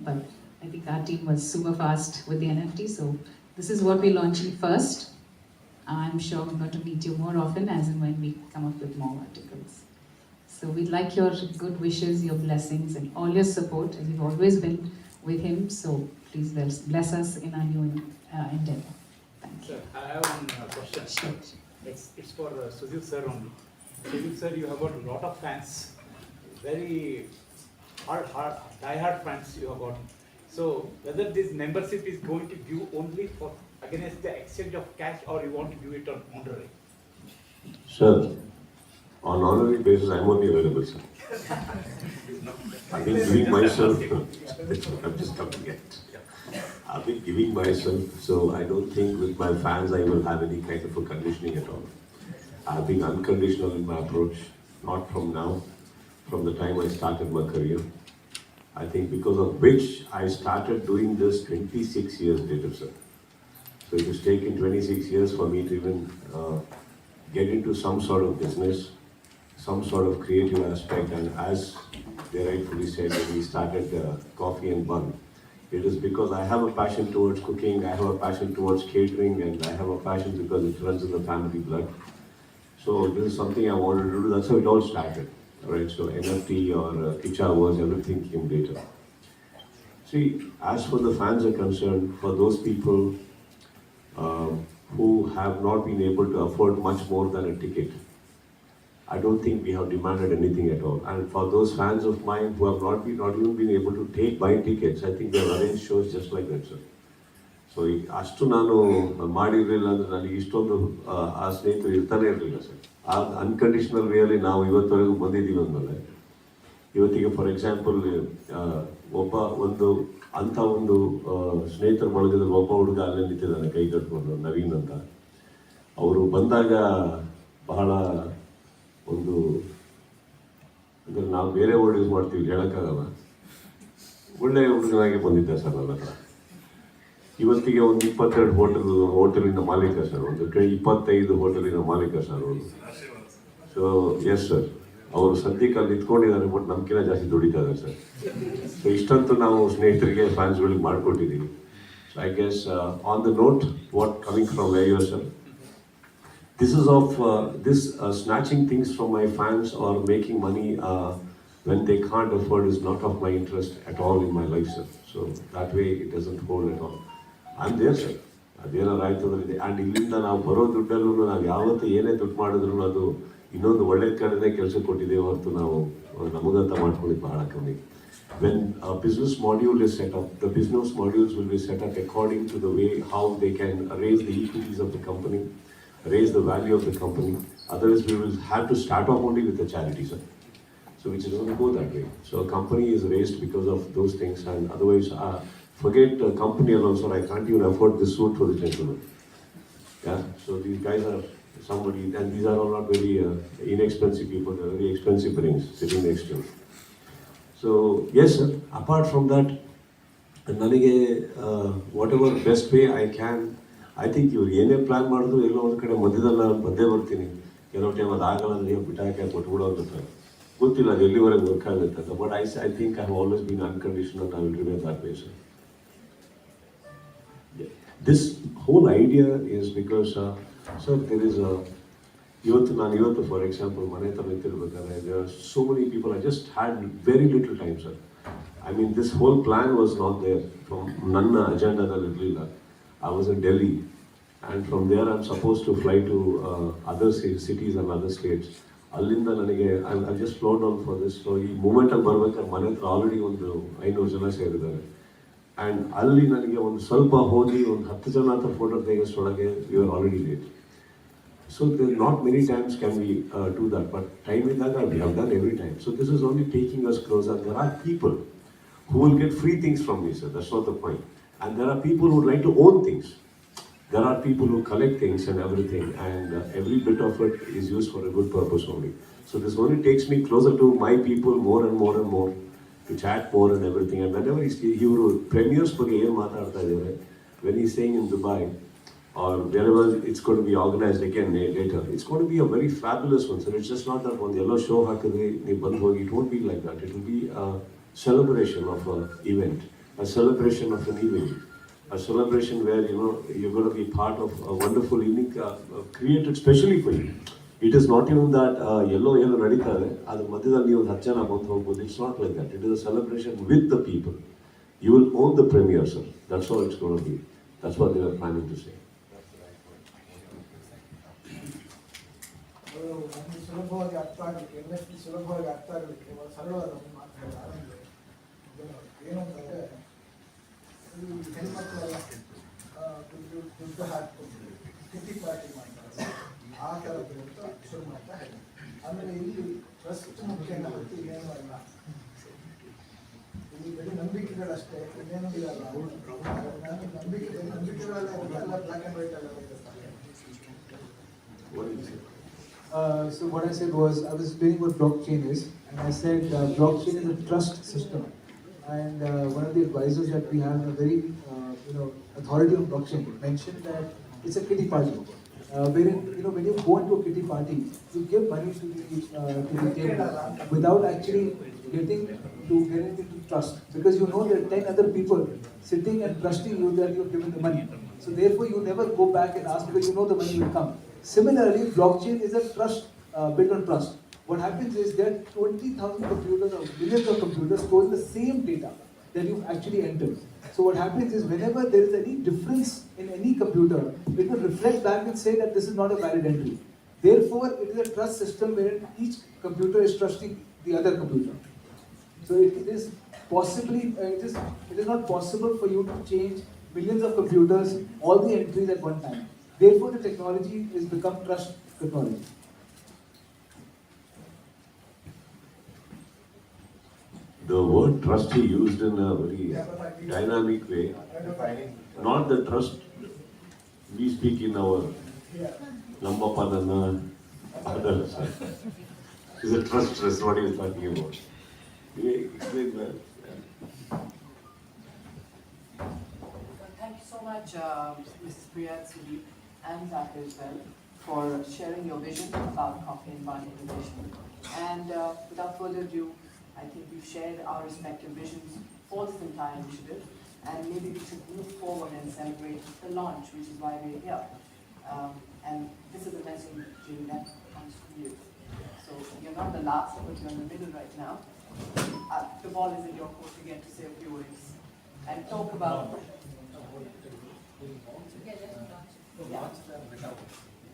but I think our team was super fast with the NFT, so this is what we're launching first. I'm sure we're going to meet you more often as and when we come up with more articles. So we'd like your good wishes, your blessings, and all your support, as you've always been with him. So please bless us in our new endeavor. Thank you. Sir, I have one question. Sure. It's for Sudeep sir only. Sudeep sir, you have got a lot of fans, very die-hard fans you have got. So whether this membership is going to give only for against the exchange of cash, or you want to give it on honorary? Sir, on honorary basis, I'm only available, sir. I've been giving myself, I'm just coming yet. I've been giving myself, so I don't think with my fans I will have any kind of a conditioning at all. I've been unconditional in my approach, not from now, from the time I started my career. I think because of which I started doing this 26 years later, sir. So it has taken 26 years for me to even get into some sort of business, some sort of creative aspect, and as they rightfully said, when we started Coffee and Bun, it is because I have a passion towards cooking, I have a passion towards catering, and I have a passion because it runs in the family blood. So this is something I wanted to do, that's how it all started, right? So NFT or Kiccha was, everything came later. See, as for the fans are concerned, for those people who have not been able to afford much more than a ticket, I don't think we have demanded anything at all. And for those fans of mine who have not even been able to buy tickets, I think they have arranged shows just like that, sir. So ಅಷ್ಟು ನಾನು ಮಾಡಿರಲಿಲ್ಲ ಅಂದರೆ ನನಗೆ ಇಷ್ಟೊಂದು ಆ ಸ್ನೇಹಿತರು ಇರ್ತಾನೆ ಇರಲಿಲ್ಲ ಸರ್. ಆ ಅನ್ಕಂಡೀಷನಲ್ ವೇಯಲ್ಲಿ ನಾವು ಇವತ್ತವರೆಗೂ ಬಂದಿದ್ದೀವಿ ಅಂದಮೇಲೆ ಇವತ್ತಿಗೆ ಫಾರ್ ಎಕ್ಸಾಂಪಲ್ ಅಂಥ ಒಂದು ಸ್ನೇಹಿತರ ಬಳಗದಲ್ಲಿ ಒಬ್ಬ ಹುಡುಗ ಅಲ್ಲೇ ನಿಂತಿದ್ದಾನೆ ಕೈ ಕಟ್ಕೊಂಡು, ನವೀನ್ ಅಂತ. ಅವರು ಬಂದಾಗ ಬಹಳ ಒಂದು ಅಂದರೆ ನಾವು ಬೇರೆ ವರ್ಡ್ ಯೂಸ್ ಮಾಡ್ತೀವಿ, ಹೇಳೋಕ್ಕಾಗಲ್ಲ, ಒಳ್ಳೆಯ ಹುಡುಗನಾಗಿ ಬಂದಿದ್ದೆ ಸರ್ ನನ್ನ ಹತ್ರ. ಇವತ್ತಿಗೆ ಒಂದು 22 ಹೋಟೆಲಿನ ಮಾಲೀಕ ಸರ್, ಒಂದು 25 ಹೋಟೆಲಿನ ಮಾಲೀಕ ಸರ್ ಅವರು. ಸೊ ಎಸ್ ಸರ್, ಅವರು ಸದ್ಯಕ್ಕೆ ಅಲ್ಲಿ ನಿಂತ್ಕೊಂಡಿದ್ದಾರೆ, ಬಟ್ ನಮ್ಗಿಂತ ಜಾಸ್ತಿ ದುಡಿತಾ ಇದ್ದಾರೆ ಸರ್. ಸೊ ಇಷ್ಟಂತೂ ನಾವು ಸ್ನೇಹಿತರಿಗೆ ಫ್ಯಾನ್ಸ್ಗಳಿಗೆ ಮಾಡಿಕೊಟ್ಟಿದ್ದೀವಿ. So I guess on the note what coming from where your sir, this is of snatching things from my fans or making money when they can't afford is not of my interest at all in my life, sir. So that way it doesn't hold at all. I'm there, sir. ಅದೇನಾರು ಆಯ್ತು ಅಂದ್ರೆ and ಇಲ್ಲಿಂದ ನಾವು ಬರೋ ದುಡ್ಡಲ್ಲೂ ನಾವು ಯಾವತ್ತು ಏನೇ ದುಡ್ಡು ಮಾಡಿದ್ರು ಅದು ಇನ್ನೊಂದು ಒಳ್ಳೆ ಕಡೆನೇ ಕೆಲಸ ಕೊಟ್ಟಿದ್ದೇವೆ ಹೊರತು ನಾವು ನಮಗಂತ ಮಾಡ್ಕೊಂಡಿದ್ದು ಬಹಳ ಕಮ್ಮಿ. When a business module is set up, the business modules will be set up according to the way how they can raise the equities of the company, raise the value of the company. Otherwise, we will have to start off only with the charity, sir. So which doesn't go that way. So a company is raised because of those things, and otherwise, forget a company alone, sir. I can't even afford this suit for the gentleman. Yeah. So these guys are somebody, and these are all not very inexpensive people. They're very expensive rings sitting next to me. So yes, sir. Apart from that, ನನಗೆ whatever best way I can, I think ಇವ್ರು ಏನೇ plan ಮಾಡಿದ್ರು ಎಲ್ಲೋ ಒಂದು ಕಡೆ ಮಧ್ಯದಲ್ಲಿ ನಾನು ಬಂದೇ ಬರ್ತೀನಿ. ಕೆಲವು ಟೈಮ್ ಅದು ಆಗಲ್ಲ ಅಂದರೆ ಬಿಟ್ಟಾಕಿ ಕೊಟ್ಬಿಡೋಗುತ್ತೆ. ಗೊತ್ತಿಲ್ಲ ಅದು ಎಲ್ಲಿವರೆಗೆ ವರ್ಕ್ ಆಗುತ್ತೆ ಅಂತ. But I think I have always been unconditional. I will remain that way, sir. This whole idea is because, sir, there is a ಇವತ್ತು ಫಾರ್ ಎಕ್ಸಾಂಪಲ್ ಮನೆ ಹತ್ರ ನಿಂತಿರ್ಬೇಕಾದ್ರೆ there are so many people. I just had very little time, sir. I mean, this whole plan was not there. From ನನ್ನ ಅಜೆಂಡಾದಲ್ಲಿ ಇರಲಿಲ್ಲ. I was in Delhi, and from there I'm supposed to fly to other cities and other states. ಅಲ್ಲಿಂದ ನನಗೆ I just flow down for this. So ಈ ಮೂಮೆಂಟಲ್ಲಿ ಬರ್ಬೇಕಾದ್ರೆ ಮನೆ ಹತ್ರ already ಒಂದು 500 ಜನ ಸೇರಿದ್ದಾರೆ. ಆ್ಯಂಡ್ ಅಲ್ಲಿ ನನಗೆ ಒಂದು ಸ್ವಲ್ಪ ಹೋಗಿ ಒಂದು 10 ಜನ ಹತ್ರ ಫೋಟೋ ತೆಗೆಸೋಳಗೆ you are already late. So there not many times can we do that, but time ಇದ್ದಾಗ we have done every time. So this is only taking us close. And there are people who will get free things from me, sir. That's not the point. And there are people who would like to own things. There are people who collect things and everything, and every bit of it is used for a good purpose only. So this only takes me closer to my people more and more and more, to chat more and everything. And whenever he will premieres for a when he's staying in Dubai or wherever it's going to be organized again later, it's going to be a very fabulous one. So it's just not that one yellow show hakadre ni band hogi. It won't be like that. It will be a celebration of an event, a celebration of an evening, a celebration where you're going to be part of a wonderful evening created specially for you. It is not even that yellow naditare adu madhyadalli ಒಂದು 10 ಜನ ಬಂದು ಹೋಗ್ಬೋದು. It's not like that. It is a celebration with the people. You will own the premiere, sir. That's how it's going to be. That's what they are planning to say. ನಮಗೆ ಸುಲಭವಾಗಿ ಅರ್ಥ ಆಗಲಿಕ್ಕೆ, NFT ಸುಲಭವಾಗಿ ಅರ್ಥ ಆಗಲಿಕ್ಕೆ ಸರಳವಾದ ಒಂದು ಮಾತು ಹೇಳೋದು ಏನಂತಂದರೆ, ಈ ಹೆಣ್ಮಕ್ಳೆಲ್ಲ ದುಡ್ಡು ಹಾಕ್ಕೊಂಡು ಕಿಟಿ ಪಾರ್ಟಿ ಮಾಡ್ತಾರೆ, ಆ ಥರದ್ದು ಅಂತ ಶುರು ಮಾಡ್ತಾ ಹೇಳಿ. ಆಮೇಲೆ ಇಲ್ಲಿ ಟ್ರಸ್ಟ್ ಮುಖ್ಯ ಹೊತ್ತು ಇನ್ನೇನು ಅಲ್ಲ, ಇಲ್ಲಿ ಬರೀ ನಂಬಿಕೆಗಳಷ್ಟೇ, ಇನ್ನೇನು ಇರಲ್ಲ. ನಂಬಿಕೆಗಳೆಲ್ಲ ಎಲ್ಲ ಬ್ಲ್ಯಾಕ್ ಆ್ಯಂಡ್ ವೈಟ್ ಎಲ್ಲ ಇರುತ್ತೆ. So what I said was, I was explaining what blockchain is, and I said blockchain is a trust system. And one of the advisors that we have, a very authority on blockchain, mentioned that it's a kiddie party. Wherein when you go into a kiddie party, you give money to the table without actually getting into trust, because you know there are 10 other people sitting and trusting you that you're giving the money. So therefore you never go back and ask, because you know the money will come. Similarly, blockchain is a trust, built on trust. What happens is there are 20,000 computers or millions of computers storing the same data that you've actually entered. So what happens is whenever there is any difference in any computer, it will reflect back and say that this is not a valid entry. Therefore, it is a trust system wherein each computer is trusting the other computer. So it is not possible for you to change millions of computers, all the entries at one time. Therefore, the technology has become trust technology. The word trust he used in a very dynamic way, not the trust we speak in our Gumma Banda others. It's a trust, what he is talking about. Explain well. Thank you so much, Mrs. Priya, Sudeep, and Zach as well, for sharing your vision about coffee and bonding innovation. And without further ado, I think we've shared our respective visions for this entire initiative, and maybe we should move forward and celebrate the launch, which is why we're here. And this is a message that comes from you. So you're not the last, but you're in the middle right now. The ball is in your court again to say a few words and talk about.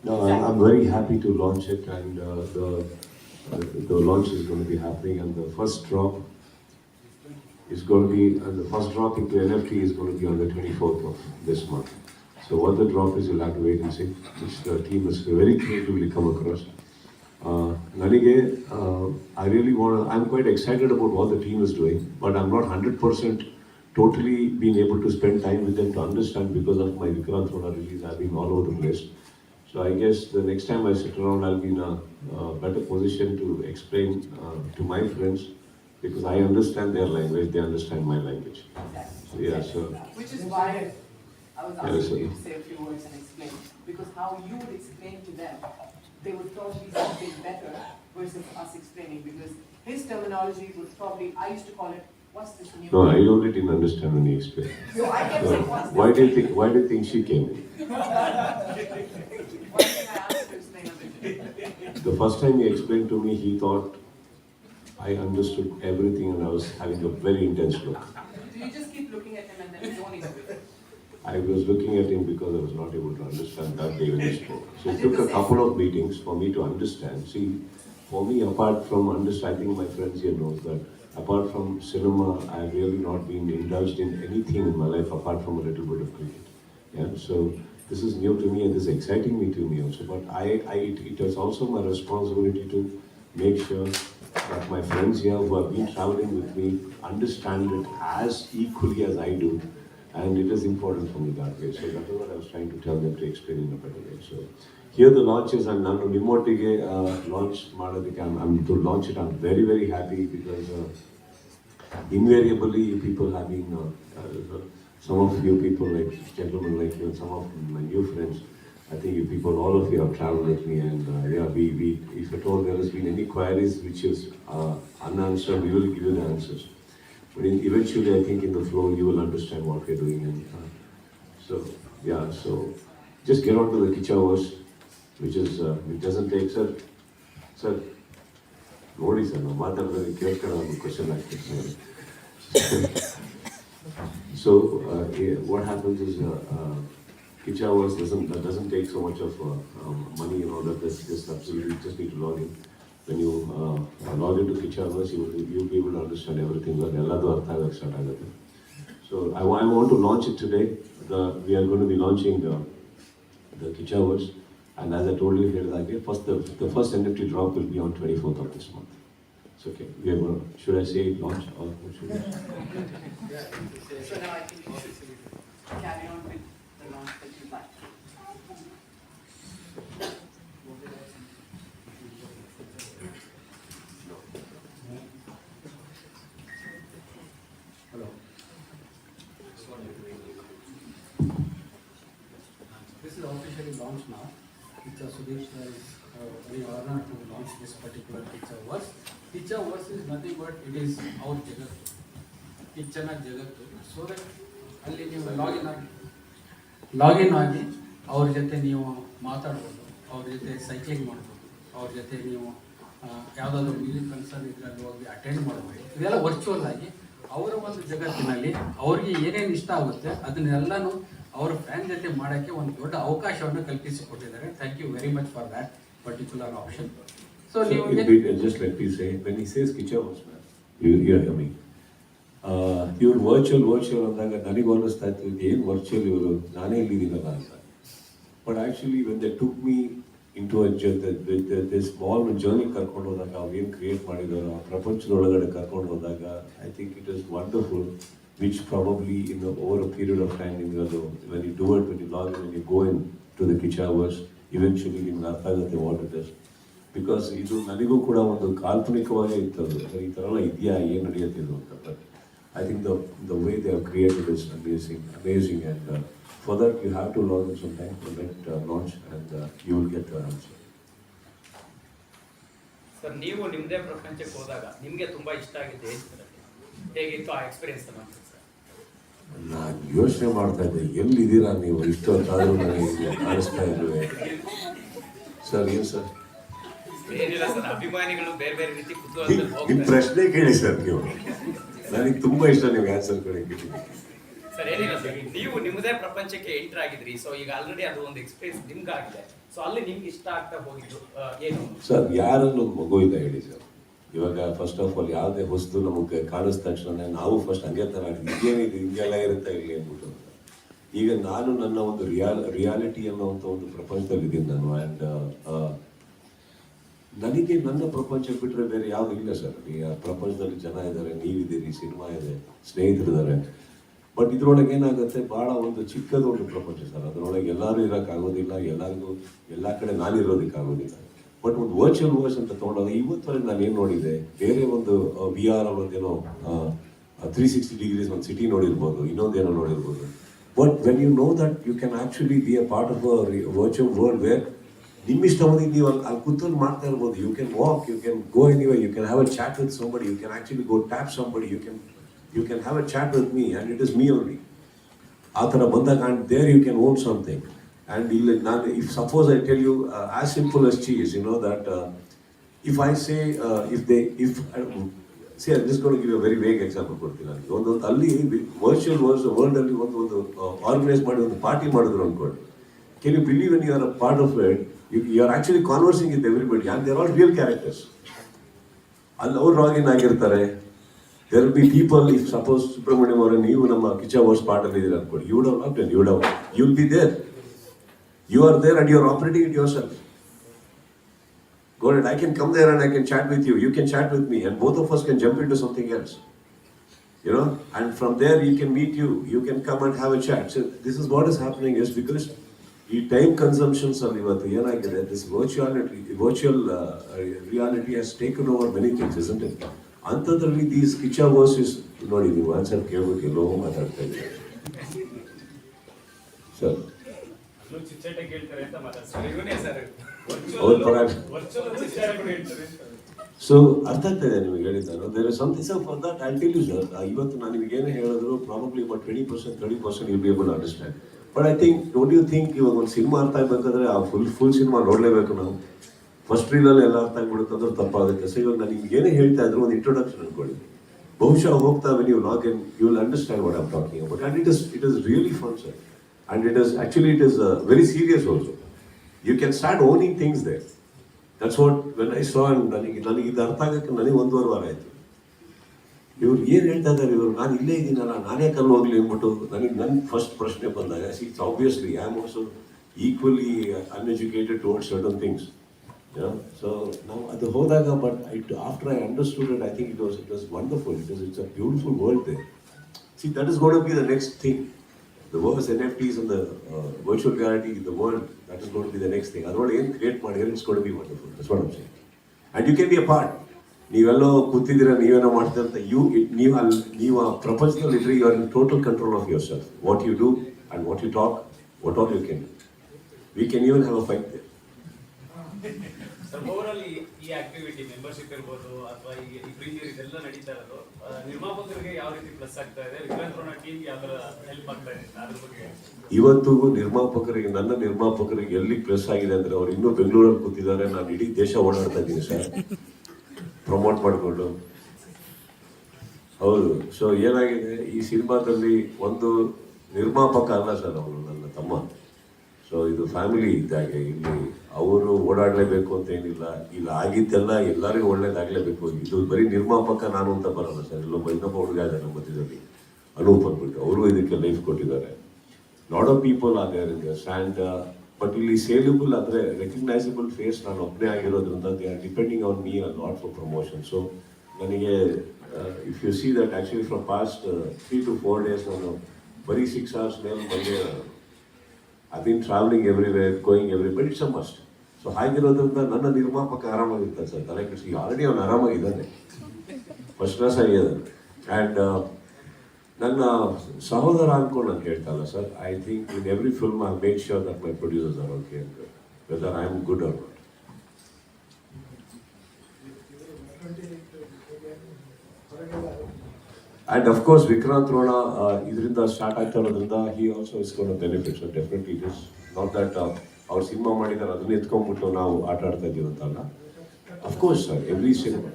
No, I'm very happy to launch it, and the launch is going to be happening, and the first drop is going to be, and the first drop into NFT is going to be on the 24th of this month. So what the drop is, you'll have to wait and see, which the team has very creatively come across. Nanige, I really want to, I'm quite excited about what the team is doing, but I'm not 100% totally being able to spend time with them to understand because of my Vikrant Rona release. I've been all over the place. So I guess the next time I sit around, I'll be in a better position to explain to my friends, because I understand their language, they understand my language. So, yeah, so. Which is why I was asking so, you to say a few words and explain. Because how you would explain to them, they would probably say something better versus us explaining. Because his terminology would probably, I used to call it, what's this new? No, I only didn't understand when he explained. So I kept saying, what's this? Why do you think she came in? Why didn't I ask to explain a bit? The first time he explained to me, he thought I understood everything and I was having a very intense look. Do you just keep looking at him and then zoning away? I was looking at him because I was not able to understand that day when he spoke. So it took a couple of meetings for me to understand. See, for me, apart from understanding, my friends here knows that apart from cinema, I've really not been indulged in anything in my life apart from a little bit of cricket. Yeah, so this is new to me and this is exciting me to me also. But it is also my responsibility to make sure that my friends here who have been traveling with me understand it as equally as I do. And it is important for me that way. So that is what I was trying to tell them to explain in a better way. So here the launches, and ನಾನು ನಿಮ್ಮೊಟ್ಟಿಗೆ launch ಮಾಡೋದಕ್ಕೆ I'm to launch it. I'm very, very happy because invariably people have been, some of you people like gentlemen like you and some of my new friends, I think you people, all of you have traveled with me, and yeah, we if at all there has been any queries which is unanswered, we will give you the answers. But eventually, I think in the flow, you will understand what we're doing. And so, yeah, so just get on to the Kiccha verse, which is, it doesn't take, sir, Lodi, sir, no matter the question like this. So, what happens is, Kiccha verse doesn't take so much of money and all that. That's just absolutely, you just need to log in. When you log into Kiccha verse, you'll be able to understand everything. So I want to launch it today. We are going to be launching the Kiccha verse, and as I told you here, the first NFT drop will be on 24th of this month. It's okay. We are going to, should I say launch or should I? So now I think you should carry on with the launch that you like. Hello. This is officially launched now. Kiccha Sudeep is very honored to launch this particular Kiccha verse. Kiccha verse is nothing but it is our jagat. Kicchana jagat. So that ಅಲ್ಲಿ ನೀವು login ಆಗಿ ಅವ್ರ ಜೊತೆ ನೀವು ಮಾತಾಡ್ಬೋದು, ಅವ್ರ ಜೊತೆ cycling ಮಾಡ್ಬೋದು, ಅವ್ರ ಜೊತೆ ನೀವು ಯಾವುದಾದ್ರೂ ಮ್ಯೂಸಿಕ್ ಕನ್ಸರ್ಟ್ ಇದರಲ್ಲಿ ಹೋಗಿ ಅಟೆಂಡ್ ಮಾಡ್ಬೋದು. ಇದೆಲ್ಲ ವರ್ಚುವಲ್ ಆಗಿ ಅವರ ಒಂದು ಜಗತ್ತಿನಲ್ಲಿ ಅವ್ರಿಗೆ ಏನೇನು ಇಷ್ಟ ಆಗುತ್ತೆ ಅದನ್ನೆಲ್ಲನೂ ಅವರ ಫ್ಯಾನ್ ಜೊತೆ ಮಾಡೋಕ್ಕೆ ಒಂದು ದೊಡ್ಡ ಅವಕಾಶವನ್ನು ಕಲ್ಪಿಸಿಕೊಟ್ಟಿದ್ದಾರೆ. Thank you very much for that particular option. So ನೀವು just let me say, when he says Kiccha verse, you hear me. ಇವ್ರು ವರ್ಚುವಲ್ ಅಂದಾಗ ನನಗೂ ಅನ್ನಿಸ್ತಾ ಇತ್ತು ಏನು ವರ್ಚುವಲ್ ಇವರು ನಾನೇ ಇಲ್ಲಿದ್ದೀನಲ್ಲ ಅಂತ. But actually when they took me into this small journey ಕರ್ಕೊಂಡು ಹೋದಾಗ ಅವ್ರು ಏನು ಕ್ರಿಯೇಟ್ ಮಾಡಿದಾರೋ ಆ ಪ್ರಪಂಚದೊಳಗಡೆ ಕರ್ಕೊಂಡು ಹೋದಾಗ I think it is wonderful, which probably in over a period of time ನಿಮಗದು when you do it, when you log in, when you go in to the Kiccha verse, eventually ನಿಮ್ಗೆ ಅರ್ಥ ಆಗುತ್ತೆ what it is. Because ಇದು ನನಗೂ ಕೂಡ ಒಂದು ಕಾಲ್ಪನಿಕವಾಗೇ ಇತ್ತದು, ಈ ಥರ ಎಲ್ಲ ಇದೆಯಾ, ಏನು ನಡೆಯುತ್ತೆ ಇದು ಅಂತ. But I think the way they have created is amazing, and for that you have to log in sometime to let launch, and you will get your answer. Sir, ನೀವು ನಿಮ್ಮದೇ ಪ್ರಪಂಚಕ್ಕೆ ಹೋದಾಗ ನಿಮಗೆ ತುಂಬ ಇಷ್ಟ ಆಗಿದೆ ಹೇಗಿತ್ತು ಆ ಎಕ್ಸ್ಪೀರಿಯನ್ಸ್ ನಮಗೆ ಸರ್? ನಾನು ಯೋಚನೆ ಮಾಡ್ತಾ ಇದ್ದೆ, ಎಲ್ಲಿದ್ದೀರಾ ನೀವು ಇಷ್ಟೊತ್ತಾದರೂ ನನಗೆ ಕಾಣಿಸ್ತಾ ಇದ್ವಿ ಸರ್. ಏನು ಸರ್? ಏನಿಲ್ಲ ಸರ್, ಅಭಿಮಾನಿಗಳು ಬೇರೆ ಬೇರೆ ರೀತಿ ನಿಮ್ಮ ಕುತೂಹಲದಲ್ಲಿ ಹೋಗ್ತಾರೆ ಪ್ರಶ್ನೆ ಕೇಳಿ ಸರ್ ನೀವು. ನನಗೆ ತುಂಬಾ ಇಷ್ಟ ನೀವು ಆನ್ಸರ್ ಕೊಡೋಕ್ಕೆ. ಸರ್. ಏನಿಲ್ಲ ಸರ್, ನೀವು ನಿಮ್ಮದೇ ಪ್ರಪಂಚಕ್ಕೆ ಎಂಟರ್ ಆಗಿದ್ರಿ. ಸೊ ಈಗ ಆಲ್ರೆಡಿ ಅದು ಒಂದು ಎಕ್ಸ್ಪೀರಿಯನ್ಸ್ ನಿಮ್ಗೆ ಆಗಿದೆ. ಸೊ ಅಲ್ಲಿ ನಿಮ್ಗೆ ಇಷ್ಟ ಆಗ್ತಾ ಹೋಗಿದ್ದು ಏನು? ಸರ್, ಯಾರನ್ನು ಮಗು ಇಲ್ಲ ಹೇಳಿ ಸರ್. ಇವಾಗ ಫಸ್ಟ್ ಆಫ್ ಆಲ್ ಯಾವುದೇ ಹೊಸದು ನಮಗೆ ಕಾಣಿಸಿದ ತಕ್ಷಣ ನಾವು ಫಸ್ಟ್ ಹಂಗೆ ಥರ ಇದೇನಿದೆ ಹಿಂಗೆಲ್ಲ ಇರುತ್ತೆ ಇಲ್ಲಿ ಅಂದ್ಬಿಟ್ಟು. ಈಗ ನಾನು ನನ್ನ ಒಂದು ರಿಯಾಲಿಟಿ ಅನ್ನೋವಂಥ ಒಂದು ಪ್ರಪಂಚದಲ್ಲಿದ್ದೀನಿ ನಾನು. ಆ್ಯಂಡ್ ನನಗೆ ನನ್ನ ಪ್ರಪಂಚ ಬಿಟ್ಟರೆ ಬೇರೆ ಯಾವುದು ಇಲ್ಲ ಸರ್. ಈಗ ಪ್ರಪಂಚದಲ್ಲಿ ಜನ ಇದ್ದಾರೆ, ನೀವಿದ್ದೀರಿ, ಸಿನಿಮಾ ಇದೆ, ಸ್ನೇಹಿತರಿದ್ದಾರೆ. ಬಟ್ ಇದ್ರೊಳಗೆ ಏನಾಗುತ್ತೆ, ಭಾಳ ಒಂದು ಚಿಕ್ಕದೊಂದು ಪ್ರಪಂಚ ಸರ್. ಅದರೊಳಗೆ ಎಲ್ಲರೂ ಇರೋಕ್ಕಾಗೋದಿಲ್ಲ, ಎಲ್ಲರಿಗೂ ಎಲ್ಲ ಕಡೆ ನಾನಿರೋದಕ್ಕಾಗೋದಿಲ್ಲ. ಬಟ್ ಒಂದು ವರ್ಚುವಲ್ ವರ್ಸ್ ಅಂತ ತೊಗೊಂಡಾಗ ಇವತ್ತವರೆಗೆ ನಾನು ಏನು ನೋಡಿದೆ, ಬೇರೆ ಒಂದು ವಿ ಆರ್ ಒಂದೇನೋ 360 ಡಿಗ್ರೀಸ್ ಒಂದು ಸಿಟಿ ನೋಡಿರ್ಬೋದು, ಇನ್ನೊಂದೇನೋ ನೋಡಿರ್ಬೋದು. But when you know that you can actually be a part of a virtual world where ನಿಮ್ಮ ಇಷ್ಟ ಬಂದಿದ್ದು ನೀವು ಅಲ್ಲಿ ಕೂತ್ಕೊಂಡು ಮಾಡ್ತಾ ಇರ್ಬೋದು. You can walk, you can go anyway, you can have a chat with somebody, you can actually go tap somebody, you can have a chat with me and it is me only. ಆ ಥರ ಬಂದಾಗ and there you can own something. And if suppose I tell you as simple as cheese, you know that if I say see, I'm just going to give you a very vague example ಕೊಡ್ತೀನಿ ನಾನು. ಒಂದು ಅಲ್ಲಿ virtual world ಅಲ್ಲಿ ಒಂದು organise ಮಾಡಿ ಒಂದು party ಮಾಡಿದ್ರು ಅನ್ಕೊಳ್ಳಿ. Can you believe when you are a part of it, you are actually conversing with everybody and they are all real characters. ಅಲ್ಲಿ ಅವ್ರು ರಾಗಿನ್ ಆಗಿರ್ತಾರೆ. There will be people, if suppose Subramaniam or you ನಮ್ಮ Kiccha was part of it ಅನ್ಕೊಳ್ಳಿ, you would have loved it, you will be there. You are there and you are operating it yourself. Go ahead, I can come there and I can chat with you, you can chat with me, and both of us can jump into something else. You know, and from there you can meet you can come and have a chat. So this is what is happening is because ಈ time consumptions ಅಲ್ಲಿ ಇವತ್ತು ಏನಾಗಿದೆ, this virtual reality has taken over many things, isn't it? ಅಂಥದ್ರಲ್ಲಿ these Kichcha versus ನೋಡಿ, ನೀವು answer ಕೇಳ್ಬೇಕು, ಎಲ್ಲೋ ಮಾತಾಡ್ತಾ ಇದ್ದೀರಿ ಸರ್. ಸೊ ಅರ್ಥ ಆಗ್ತಾ ಇದೆ ನಿಮಗೆ ಹೇಳಿದ್ದಾನು. There is something so for that I tell you sir. ಇವತ್ತು ನಾನು ನಿಮಗೆ ಏನೇ ಹೇಳಿದ್ರು probably about 20%, 30% you be able to understand. But I think, don't you think ಇವಾಗ ಒಂದು ಸಿನಿಮಾ ಅರ್ಥ ಆಗ್ಬೇಕಾದ್ರೆ ಆ ಫುಲ್ ಸಿನಿಮಾ ನೋಡಲೇಬೇಕು ನಾವು. ಫಸ್ಟ್ ರೀಲಲ್ಲಿ ಎಲ್ಲ ಅರ್ಥ ಆಗ್ಬಿಡುತ್ತೆ ಅಂದ್ರೆ ತಪ್ಪಾಗುತ್ತೆ. ಸೊ ಇವಾಗ ನಾನು ನಿಮ್ಗೆ ಏನೇ ಹೇಳ್ತಾ ಇದ್ರು ಒಂದು ಇಂಟ್ರೊಡಕ್ಷನ್ ಅನ್ಕೊಳ್ಳಿ. ಬಹುಶಃ ಹೋಗ್ತಾ when you log in you will understand what I am talking about. And it is really fun sir. And it is very serious also. You can start owning things there. That's what when I saw. ನನಗೆ ಇದು ಅರ್ಥ ಆಗಕ್ಕೆ ನನಗೆ 1.5 ವಾರ ಆಯಿತು. ಇವ್ರು ಏನು ಹೇಳ್ತಾ ಇದ್ದಾರೆ, ಇವರು ನಾನು ಇಲ್ಲೇ ಇದ್ದೀನಲ್ಲ, ನಾನೇ ಕಲ್ಲು ಹೋಗ್ಲಿ ಅಂದ್ಬಿಟ್ಟು ನನ್ನ ಫಸ್ಟ್ ಪ್ರಶ್ನೆ ಬಂದಾಗ, it's obviously I am also equally uneducated towards certain things. So now ಅದು ಹೋದಾಗ, but after I understood it, I think it was wonderful. It's a beautiful world there. See, that is going to be the next thing. The world's NFTs and the virtual reality, the world, that is going to be the next thing. ಅದರೊಳಗೆ ಏನು create ಮಾಡಿದ್ರೆ it's going to be wonderful. That's what I'm saying. And you can be a part. ನೀವೆಲ್ಲೋ ಕೂತಿದ್ದೀರ, ನೀವೇನೋ ಮಾಡ್ತೀರ ಅಂತ ನೀವು ಆ ಪ್ರಪಂಚದಲ್ಲಿ ಇದ್ರೆ you are in total control of yourself. What you do and what you talk, what all you can do. We can even have a fight there. Sir, overall ಈ activity membership ಇರ್ಬೋದು ಅಥವಾ ಈ premier ಇದೆಲ್ಲ ನಡೀತಾ ಇರೋದು ನಿರ್ಮಾಪಕರಿಗೆ ಯಾವ ರೀತಿ plus ಆಗ್ತಾ ಇದೆ, ವಿಕ್ರಾಂತ್ ರೋಣ ಟೀಮ್ ಯಾವ ಥರ ಹೆಲ್ಪ್ ಆಗ್ತಾ ಇದೆ ಅದ್ರ ಬಗ್ಗೆ? ಇವತ್ತು ನನ್ನ ನಿರ್ಮಾಪಕರಿಗೆ ಎಲ್ಲಿ ಪ್ಲಸ್ ಆಗಿದೆ ಅಂದರೆ, ಅವ್ರು ಇನ್ನೂ ಬೆಂಗಳೂರಲ್ಲಿ ಕೂತಿದ್ದಾರೆ, ನಾನು ಇಡೀ ದೇಶ ಓಡಾಡ್ತಾ ಇದ್ದೀನಿ ಸರ್ ಪ್ರಮೋಟ್ ಮಾಡಿಕೊಂಡು. ಹೌದು. ಸೊ ಏನಾಗಿದೆ, ಈ ಸಿನಿಮಾದಲ್ಲಿ ಒಂದು ನಿರ್ಮಾಪಕ ಅಲ್ಲ ಸರ್, ಅವರು ನನ್ನ ತಮ್ಮ. ಸೊ ಇದು ಫ್ಯಾಮಿಲಿ ಇದ್ದಾಗೆ. ಇಲ್ಲಿ ಅವರು ಓಡಾಡಲೇಬೇಕು ಅಂತ ಏನಿಲ್ಲ, ಇಲ್ಲಿ ಆಗಿದ್ದೆಲ್ಲ ಎಲ್ಲರಿಗೂ ಒಳ್ಳೇದಾಗಲೇಬೇಕು. ಇದು ಬರೀ ನಿರ್ಮಾಪಕ ನಾನು ಅಂತ ಬರಲ್ಲ ಸರ್. ಇನ್ನೊಬ್ಬ ಹುಡುಗ ಇದ್ದಾರೆ ನಮ್ಮ ಮಧ್ಯದಲ್ಲಿ, ಅನೂಪ್ ಅಂದ್ಬಿಟ್ಟು, ಅವರು ಇದಕ್ಕೆ ಲೈಫ್ ಕೊಟ್ಟಿದ್ದಾರೆ. Lot of people are there in this. And but ಇಲ್ಲಿ ಸೇಲೆಬಲ್ ಅಂದರೆ ರೆಕಗ್ನೈಸಬಲ್ ಫೇಸ್ ನಾನು ಒಬ್ಬನೇ ಆಗಿರೋದ್ರಿಂದ they are depending on me a lot for promotion. So ನನಗೆ if you see that actually from past 3 to 4 days ನಾನು ಬರೀ 6 hours ಮೇಲೆ ಬಂದೇ. I've been traveling everywhere, going everywhere, but it's a must. So ಹಾಗಿರೋದ್ರಿಂದ ನನ್ನ ನಿರ್ಮಾಪಕ ಆರಾಮಾಗಿರ್ತಾರೆ sir, ತಲೆ ಕೆಡಿಸಿ. ಆಲ್ರೆಡಿ ಅವನು ಆರಾಮಾಗಿದ್ದಾನೆ, ಫಸ್ಟ್ ಕ್ಲಾಸ್ ಆಗಿದ್ದಾನೆ. ಆ್ಯಂಡ್ ನನ್ನ ಸಹೋದರ ಅಂದ್ಕೊಂಡು ನಾನು ಹೇಳ್ತಾ ಇಲ್ಲ sir. I think in every film I make sure that my producers are okay, whether I am good or not. And of course, Vikrant Rona, ಇದರಿಂದ ಸ್ಟಾರ್ಟ್ ಆಗ್ತಾ ಇರೋದ್ರಿಂದ he also is going to benefit. So definitely it is not that ಅವ್ರು cinema ಮಾಡಿದ್ದಾರೆ ಅದನ್ನ ಎತ್ಕೊಂಡ್ಬಿಟ್ಟು ನಾವು ಆಟ ಆಡ್ತಾ ಇದ್ದೀವಿ ಅಂತಲ್ಲ. course, sir. Every cinema.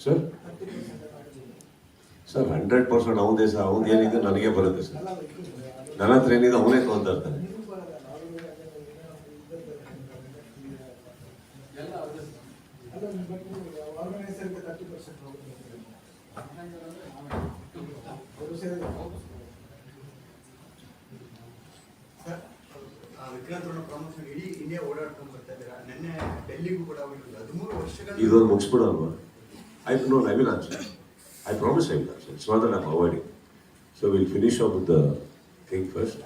Sir? Sir, 100% ಅವನದೇ ಸರ್. ಅವನು ಏನಿದೆ ನನಗೆ ಬರುತ್ತೆ ಸರ್. ನನ್ನ ಹತ್ರ ಏನಿದೆ ಅವನೇ ತೊಗೊಂತ ಇರ್ತಾನೆ. ವಿಕ್ರಾಂತ್ ರೋಣ ಪ್ರಮೋಷನ್ ಇಡೀ ಇಂಡಿಯಾ ಓಡಾಡ್ಕೊಂಡು ಬರ್ತಾ ಇದ್ದೀರಾ. ನಿನ್ನೆ ಡೆಲ್ಲಿಗೂ ಕೂಡ ಹೋಗಿದ್ರು. 13 ವರ್ಷಗಳ ಇದೊಂದು ಮುಗಿಸ್ಬಿಡಲ್ವಾ? I will answer. I promise I will answer. It's not that I'm avoiding. So we'll finish up with the thing first.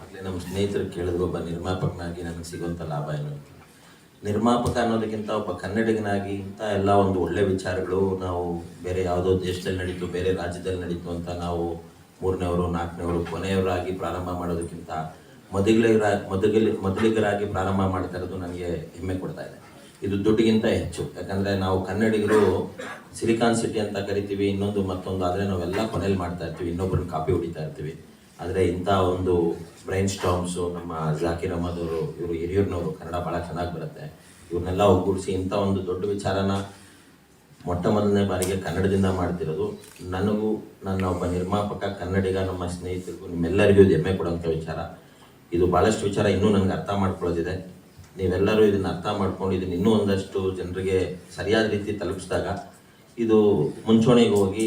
ಆಗಲೇ ನಮ್ಮ ಸ್ನೇಹಿತರು ಕೇಳಿದ್ರು, ಒಬ್ಬ ನಿರ್ಮಾಪಕನಾಗಿ ನನಗೆ ಸಿಗುವಂಥ ಲಾಭ ಏನು? ನಿರ್ಮಾಪಕ ಅನ್ನೋದಕ್ಕಿಂತ ಒಬ್ಬ ಕನ್ನಡಿಗನಾಗಿ ಇಂಥ ಎಲ್ಲ ಒಂದು ಒಳ್ಳೆ ವಿಚಾರಗಳು ನಾವು ಬೇರೆ ಯಾವುದೋ ದೇಶದಲ್ಲಿ ನಡೀತು, ಬೇರೆ ರಾಜ್ಯದಲ್ಲಿ ನಡೀತು ಅಂತ ನಾವು 3ನೇವರು 4ನೇವರು ಕೊನೆಯವರಾಗಿ ಪ್ರಾರಂಭ ಮಾಡೋದಕ್ಕಿಂತ ಮೊದಲಿಗರಾಗಿ ಪ್ರಾರಂಭ ಮಾಡ್ತಾ ಇರೋದು ನನಗೆ ಹೆಮ್ಮೆ ಕೊಡ್ತಾ ಇದೆ. ಇದು ದುಡ್ಡಿಗಿಂತ ಹೆಚ್ಚು. ಯಾಕಂದರೆ ನಾವು ಕನ್ನಡಿಗರು ಸಿಲಿಕಾನ್ ಸಿಟಿ ಅಂತ ಕರಿತೀವಿ, ಇನ್ನೊಂದು ಮತ್ತೊಂದು, ಆದರೆ ನಾವೆಲ್ಲ ಕೊನೆಯಲ್ಲಿ ಮಾಡ್ತಾ ಇರ್ತೀವಿ, ಇನ್ನೊಬ್ಬರನ್ನ ಕಾಪಿ ಹೊಡಿತಾ ಇರ್ತೀವಿ. ಆದರೆ ಇಂಥ ಒಂದು ಬ್ರೈನ್ ಸ್ಟಾಮ್ಸು, ನಮ್ಮ ಜಾಕೀರ್ ಅಹಮದ್ ಅವರು, ಇವರು ಹಿರಿಯೂರಿನವರು, ಕನ್ನಡ ಭಾಳ ಚೆನ್ನಾಗಿ ಬರುತ್ತೆ, ಇವ್ರನ್ನೆಲ್ಲ ಒಗ್ಗೂಡಿಸಿ ಇಂಥ ಒಂದು ದೊಡ್ಡ ವಿಚಾರನ ಮೊಟ್ಟ ಮೊದಲನೇ ಬಾರಿಗೆ ಕನ್ನಡದಿಂದ ಮಾಡ್ತಿರೋದು ನನಗೂ, ನನ್ನ ಒಬ್ಬ ನಿರ್ಮಾಪಕ, ಕನ್ನಡಿಗ, ನಮ್ಮ ಸ್ನೇಹಿತರಿಗೂ, ನಿಮ್ಮೆಲ್ಲರಿಗೂ ಇದು ಹೆಮ್ಮೆ ಕೊಡುವಂಥ ವಿಚಾರ. ಇದು ಭಾಳಷ್ಟು ವಿಚಾರ ಇನ್ನೂ ನನಗೆ ಅರ್ಥ ಮಾಡ್ಕೊಳ್ಳೋದಿದೆ. ನೀವೆಲ್ಲರೂ ಇದನ್ನು ಅರ್ಥ ಮಾಡ್ಕೊಂಡು ಇದನ್ನು ಇನ್ನೂ ಒಂದಷ್ಟು ಜನರಿಗೆ ಸರಿಯಾದ ರೀತಿ ತಲುಪಿಸಿದಾಗ ಇದು ಮುಂಚೂಣಿಗೆ ಹೋಗಿ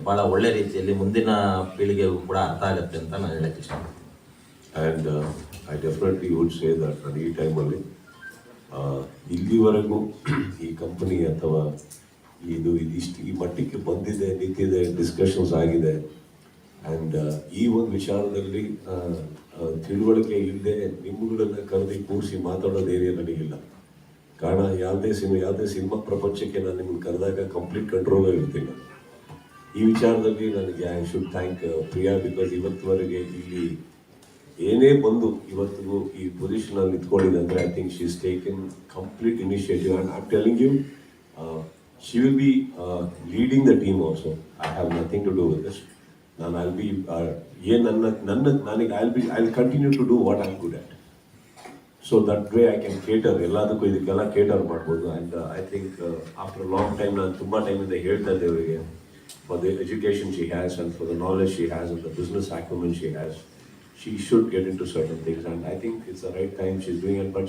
ಭಾಳ ಒಳ್ಳೆ ರೀತಿಯಲ್ಲಿ ಮುಂದಿನ ಪೀಳಿಗೆಗೂ ಕೂಡ ಅರ್ಥ ಆಗುತ್ತೆ ಅಂತ ನಾನು ಹೇಳಕ್ಕೆ ಇಷ್ಟಪಡ್ತೀನಿ. And I definitely would say that ನಾನು ಈ ಟೈಮಲ್ಲಿ ಇಲ್ಲಿವರೆಗೂ ಈ ಕಂಪನಿ ಅಥವಾ ಇದಿಷ್ಟು ಈ ಮಟ್ಟಕ್ಕೆ ಬಂದಿದೆ, ನಿಂತಿದೆ, ಡಿಸ್ಕಷನ್ಸ್ ಆಗಿದೆ. ಆ್ಯಂಡ್ ಈ ಒಂದು ವಿಚಾರದಲ್ಲಿ ತಿಳುವಳಿಕೆ ಇಲ್ಲದೆ ನಿಮ್ಮಗಳನ್ನ ಕರೆದಿ ಕೂರಿಸಿ ಮಾತಾಡೋದು ಏರಿಯಾ ನನಗಿಲ್ಲ. ಕಾರಣ ಯಾವುದೇ ಸಿನಿಮಾ ಪ್ರಪಂಚಕ್ಕೆ ನಾನು ನಿಮ್ಮನ್ನು ಕರೆದಾಗ ಕಂಪ್ಲೀಟ್ ಕಂಟ್ರೋಲ್ ಇರ್ತೀನಿ. ಈ ವಿಚಾರದಲ್ಲಿ ನನಗೆ I should thank Priya, because ಇವತ್ತುವರೆಗೆ ಇಲ್ಲಿ ಏನೇ ಬಂದು ಇವತ್ತಿಗೂ ಈ ಪೊಸಿಷನಲ್ಲಿ ನಿಂತ್ಕೊಂಡಿದೆ ಅಂದರೆ I think she is taken complete initiative. And I am telling you, she will be leading the team also. I have nothing to do with this. ನಾನು ಐ ಬಿ ನನಗೆ I will continue to do what I am good at. So that way I can cater, ಎಲ್ಲದಕ್ಕೂ ಇದಕ್ಕೆಲ್ಲ cater ಮಾಡ್ಬೋದು. And I think after long time ನಾನು ತುಂಬ ಟೈಮಿಂದ ಹೇಳ್ತಾ ಇದ್ದೆ ಅವರಿಗೆ, for the education she has and for the knowledge she has and the business acumen she has, she should get into certain things, and I think it's the right time she's doing it. But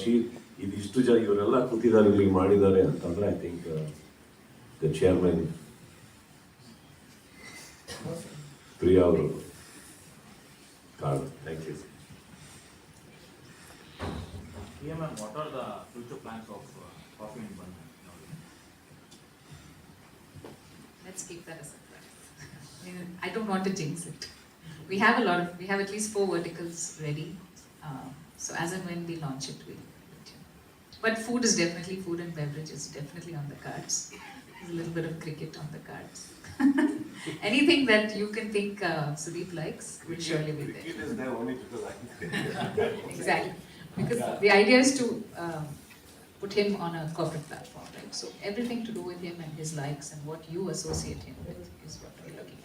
ಇದಿಷ್ಟು ಜನ ಇವರೆಲ್ಲ ಕೂತಿದ್ದಾರೆ, ಇಲ್ಲಿ ಮಾಡಿದ್ದಾರೆ ಅಂತಂದರೆ I think the chairman Priya ಅವರು ಕಾರಣ. Thank you. Ma'am, what are the future plans of Coffee and Banda? Let's keep that a surprise. I don't want to jinx it. We have at least 4 verticals ready. So as and when we launch it, we'll let you know. But food and beverage is definitely on the cards. There's a little bit of cricket on the cards. Anything that you can think Sudeep likes will surely be there. Cricket is there only because I Exactly. Because the idea is to put him on a corporate platform, right? So everything to do with him and his likes and what you associate him with is what we're looking at.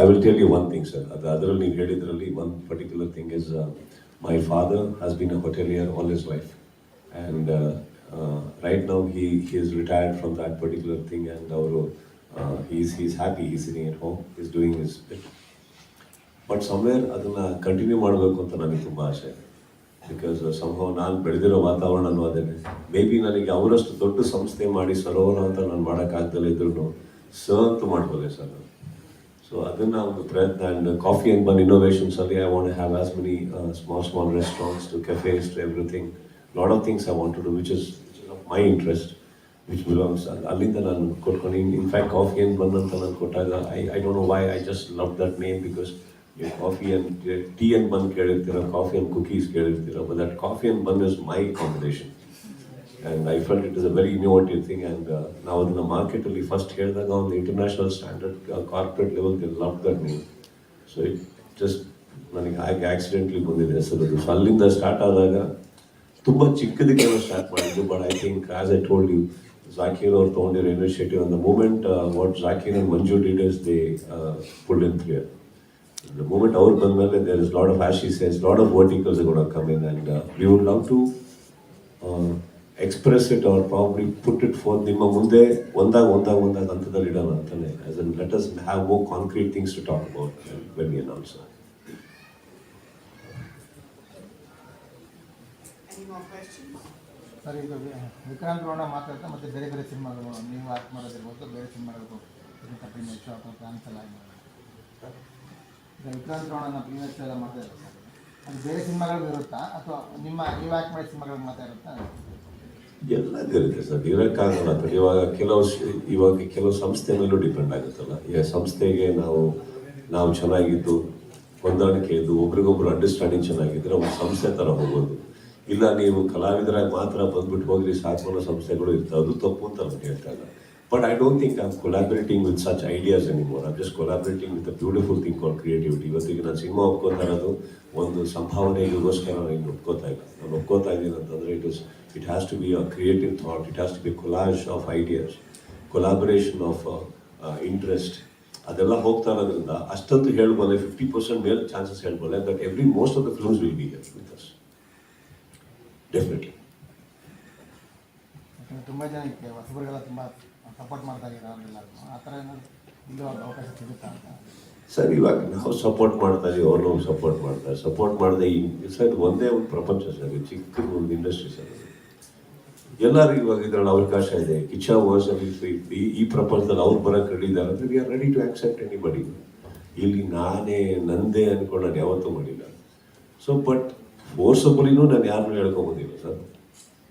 I will tell you one thing, sir. Adharalli ಹೇಳಿದ್ರಲ್ಲಿ one particular thing is my father has been a hotelier all his life, and right now he is retired from that particular thing, and he's happy. He's sitting at home. He's doing his bit. But somewhere ಅದನ್ನ continue ಮಾಡಬೇಕು ಅಂತ ನನಗೆ ತುಂಬ ಆಸೆ ಇದೆ. Because ಸಂಭವ ನಾನು ಬೆಳೆದಿರೋ ವಾತಾವರಣ ಅದೇನೆ. ಮೇ ಬಿ ನನಗೆ ಅವರಷ್ಟು ದೊಡ್ಡ ಸಂಸ್ಥೆ ಮಾಡಿ ಸರೋವರ ಅಂತ ನಾನು ಮಾಡೋಕ್ಕಾಗ್ದಲ್ಲ ಇದ್ರೂ ಅಂತೂ ಮಾಡ್ಬೋದೆ ಸರ್. ಸೊ ಅದನ್ನು ಒಂದು ಪ್ರಯತ್ನ. ಆ್ಯಂಡ್ ಕಾಫಿ ಆ್ಯಂಡ್ ಬನ್ ಇನ್ನೋವೇಷನ್ಸಲ್ಲಿ I want have as many small restaurants to cafes to everything. Lot of things I want to do which is of my interest, which belongs. ಅಲ್ಲಿಂದ ನಾನು ಕೊಟ್ಕೊಂಡು in fact coffee and ಬನ್ ಅಂತ ನಾನು ಕೊಟ್ಟಾಗ I don't know why I just love that name. Because coffee and tea and bun ಕೇಳಿರ್ತೀರ, coffee and cookies ಕೇಳಿರ್ತೀರ, but that coffee and bun is my combination. And I felt it is a very innovative thing. And ನಾವು ಅದನ್ನು ಮಾರ್ಕೆಟಲ್ಲಿ first ಹೇಳಿದಾಗ ಒಂದು international standard corporate level they love that name. So it just ನನಗೆ ಹಾಗೆ accidentally ಬಂದಿದೆ ಹೆಸರು. So ಅಲ್ಲಿಂದ ಸ್ಟಾರ್ಟ್ ಆದಾಗ ತುಂಬ ಚಿಕ್ಕದಕ್ಕೆ ಸ್ಟಾರ್ಟ್ ಮಾಡಿದ್ದು. But I think as I told you, Zakir ಅವ್ರು ತೊಗೊಂಡಿರೋ initiative, and the moment what Zakir and Manju did is they pulled in Priya. The moment our ಬಂದ್ಮೇಲೆ there is a lot of, as she says, a lot of verticals are going to come in, and we would love to express it or probably put it for ನಿಮ್ಮ ಮುಂದೆ ಒಂದಾಗ ಹಂತದಲ್ಲಿ ಇಡೋಣ ಅಂತಾನೆ, as in let us have more concrete things to talk about when we announce it. Any more questions? Sir, ಈಗ ವಿಕ್ರಾಂತ್ ರೋಣ ಮಾತಾಡ್ತಾ ಮತ್ತೆ ಬೇರೆ ಬೇರೆ ಸಿನಿಮಾಗಳು ನೀವು ಆಕ್ಟ್ ಮಾಡೋದಿರ್ಬೋದು, ಬೇರೆ ಸಿನಿಮಾಗಳು ಪ್ರೀಮಿಯರ್ ಶೋ ಅಥವಾ ಪ್ಲಾನ್ಸ್ ಎಲ್ಲ ಈಗ ವಿಕ್ರಾಂತ್ ರೋಣನ ಪ್ರೀಮಿಯರ್ ಶೋ ಎಲ್ಲ ಮಾಡ್ತಾ ಇದ್ದಾರೆ ಸರ್, ಅದು ಬೇರೆ ಸಿನಿಮಾಗಳು ಇರುತ್ತಾ ಅಥವಾ ನೀವು ಆಕ್ಟ್ ಮಾಡಿದ ಸಿನಿಮಾಗಳಿಗೆ ಮಾತ್ರ ಇರುತ್ತಾ? ಎಲ್ಲದಿರುತ್ತೆ ಸರ್, ಇರೋಕ್ಕಾಗಲ್ಲ. ಇವಾಗ ಕೆಲವು ಸಂಸ್ಥೆ ಮೇಲೂ ಡಿಪೆಂಡ್ ಆಗುತ್ತಲ್ಲ. ಈಗ ಸಂಸ್ಥೆಗೆ ನಾವು ಚೆನ್ನಾಗಿದ್ದು, ಹೊಂದಾಣಿಕೆ ಇದ್ದು, ಒಬ್ರಿಗೊಬ್ರು ಅಂಡರ್ಸ್ಟ್ಯಾಂಡಿಂಗ್ ಚೆನ್ನಾಗಿದ್ರೆ ಒಂದು ಸಂಸ್ಥೆ ಥರ ಹೋಗೋದು. ಇಲ್ಲ ನೀವು ಕಲಾವಿದರಾಗಿ ಮಾತ್ರ ಬಂದ್ಬಿಟ್ಟು ಹೋಗ್ರಿ ಸಾಕು ಅನ್ನೋ ಸಂಸ್ಥೆಗಳು ಇರ್ತವೆ, ಅದು ತಪ್ಪು ಅಂತ ನಾನು ಹೇಳ್ತಾ ಇಲ್ಲ. But I don't think I'm collaborating with such ideas anymore. I'm just collaborating with a beautiful thing called creativity. ಇವತ್ತಿಗೆ ನಾನು ಸಿನಿಮಾ ಒಪ್ಕೋತಾ ಇರೋದು ಒಂದು ಸಂಭಾವನೆಗೋಸ್ಕರ ನಾನು ಒಪ್ಕೋತಾ ಇಲ್ಲ. ನಾನು ಒಪ್ಕೋತಾ ಇದ್ದೀನಿ ಅಂತಂದರೆ it has to be a creative thought, it has to be a collage of ideas, collaboration of interest. ಅದೆಲ್ಲ ಹೋಗ್ತಾ ಇರೋದ್ರಿಂದ ಅಷ್ಟೊಂದು ಹೇಳ್ಬೋದೆ, 50% ಮೇಲೆ chances ಹೇಳ್ಬೋದೆ, but most of the films will be here with us. Definitely. ತುಂಬ ಜನಕ್ಕೆ ಹೊಸಬರಿಗೆಲ್ಲ ತುಂಬ ಸಪೋರ್ಟ್ ಮಾಡ್ತಾ ಇದ್ದಾರೆ, ಅವರೆಲ್ಲ ಆ ಥರ ಏನಾದ್ರು ಇಲ್ಲೂ ಅವಕಾಶ ಸಿಗುತ್ತಾ ಅಂತ? ಸರ್, ಇವಾಗ ನಾವು ಸಪೋರ್ಟ್ ಮಾಡ್ತಾ ಇದೀವಿ, ಅವ್ರನ್ನೂ ಸಪೋರ್ಟ್ ಮಾಡದೆ ಸರ್ ಒಂದೇ ಒಂದು ಪ್ರಪಂಚ ಸರ್, ಚಿಕ್ಕ ಒಂದು ಇಂಡಸ್ಟ್ರಿ ಸರ್. ಎಲ್ಲರೂ ಇವಾಗ ಇದರಲ್ಲಿ ಅವಕಾಶ ಇದೆ. ಕಿಚ್ಚಾ ವರ್ಸಲ್ಲಿ ಈ ಪ್ರಪಂಚದಲ್ಲಿ ಅವ್ರು ಬರೋಕ್ಕೆ ರೆಡಿ ಇದ್ದಾರೆ ಅಂದರೆ we are ready to accept anybody. ಇಲ್ಲಿ ನಂದೇ ಅಂದ್ಕೊಂಡು ನಾನು ಯಾವತ್ತೂ ಮಾಡಿಲ್ಲ. ಸೊ ಬಟ್ ಫೋರ್ಸಬಲಿನೂ ನಾನು ಯಾರನ್ನೂ ಹೇಳ್ಕೊಂಬೋದಿಲ್ಲ ಸರ್.